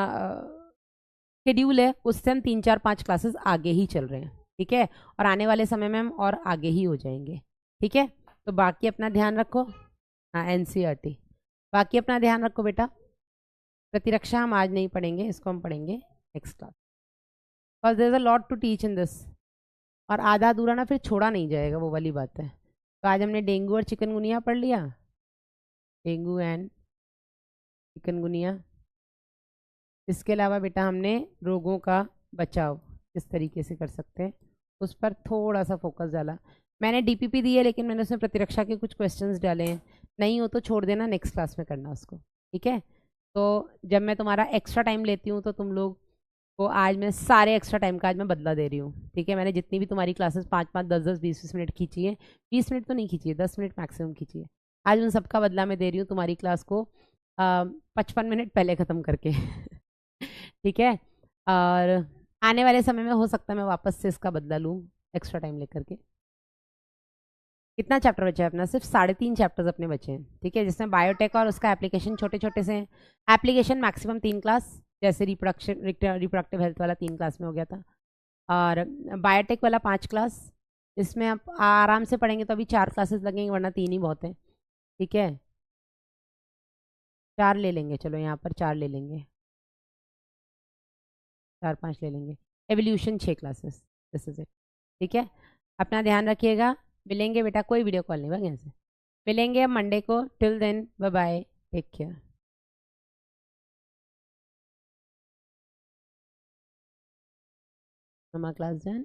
शेड्यूल है, उससे हम 3-4-5 क्लासेस आगे ही चल रहे हैं। ठीक है, और आने वाले समय में हम और आगे ही हो जाएंगे। ठीक है, तो बाकी अपना ध्यान रखो। हाँ, NCERT, बाकी अपना ध्यान रखो बेटा। प्रतिरक्षा हम आज नहीं पढ़ेंगे, इसको हम पढ़ेंगे next class, because there is a lot to teach in this. और आधा अधूरा ना फिर छोड़ा नहीं जाएगा, वो वाली बात है। तो आज हमने डेंगू और चिकनगुनिया पढ़ लिया, डेंगू एंड चिकनगुनिया। इसके अलावा बेटा हमने रोगों का बचाव किस तरीके से कर सकते हैं उस पर थोड़ा सा फोकस डाला। मैंने डीपीपी दी है लेकिन मैंने उसमें प्रतिरक्षा के कुछ क्वेश्चंस डाले हैं, नहीं हो तो छोड़ देना, नेक्स्ट क्लास में करना उसको, ठीक है। तो जब मैं तुम्हारा एक्स्ट्रा टाइम लेती हूँ तो तुम लोग को आज मैं सारे एक्स्ट्रा टाइम का आज मैं बदला दे रही हूँ, ठीक है। मैंने जितनी भी तुम्हारी क्लासेस 5-5, 10-10, 20-20 मिनट खींची है, 20 मिनट तो नहीं खींची है, 10 मिनट मैक्सिमम खींची है, आज उन सबका बदला मैं दे रही हूँ तुम्हारी क्लास को 55 मिनट पहले ख़त्म करके ठीक है। और आने वाले समय में हो सकता है मैं वापस से इसका बदला लूँ एक्स्ट्रा टाइम लेकर के। कितना चैप्टर बचा है अपना? सिर्फ 3.5 चैप्टर्स अपने बचे हैं, ठीक है, जिसमें बायोटेक और उसका एप्लीकेशन छोटे छोटे से हैं। एप्लीकेशन मैक्सिमम 3 क्लास, जैसे रिप्रोडक्टिव हेल्थ वाला 3 क्लास में हो गया था, और बायोटेक वाला 5 क्लास। इसमें आप आराम से पढ़ेंगे तो अभी 4 क्लासेस लगेंगे, वरना 3 ही बहुत है, ठीक है। 4 ले लेंगे, चलो यहाँ पर 4 ले लेंगे, 4-5 ले लेंगे। Evolution 6 classes, this is it, ठीक है। अपना ध्यान रखिएगा, मिलेंगे बेटा, कोई वीडियो कॉल नहीं बस यहाँ से, मिलेंगे मंडे को। Till then bye bye, take care. Class done.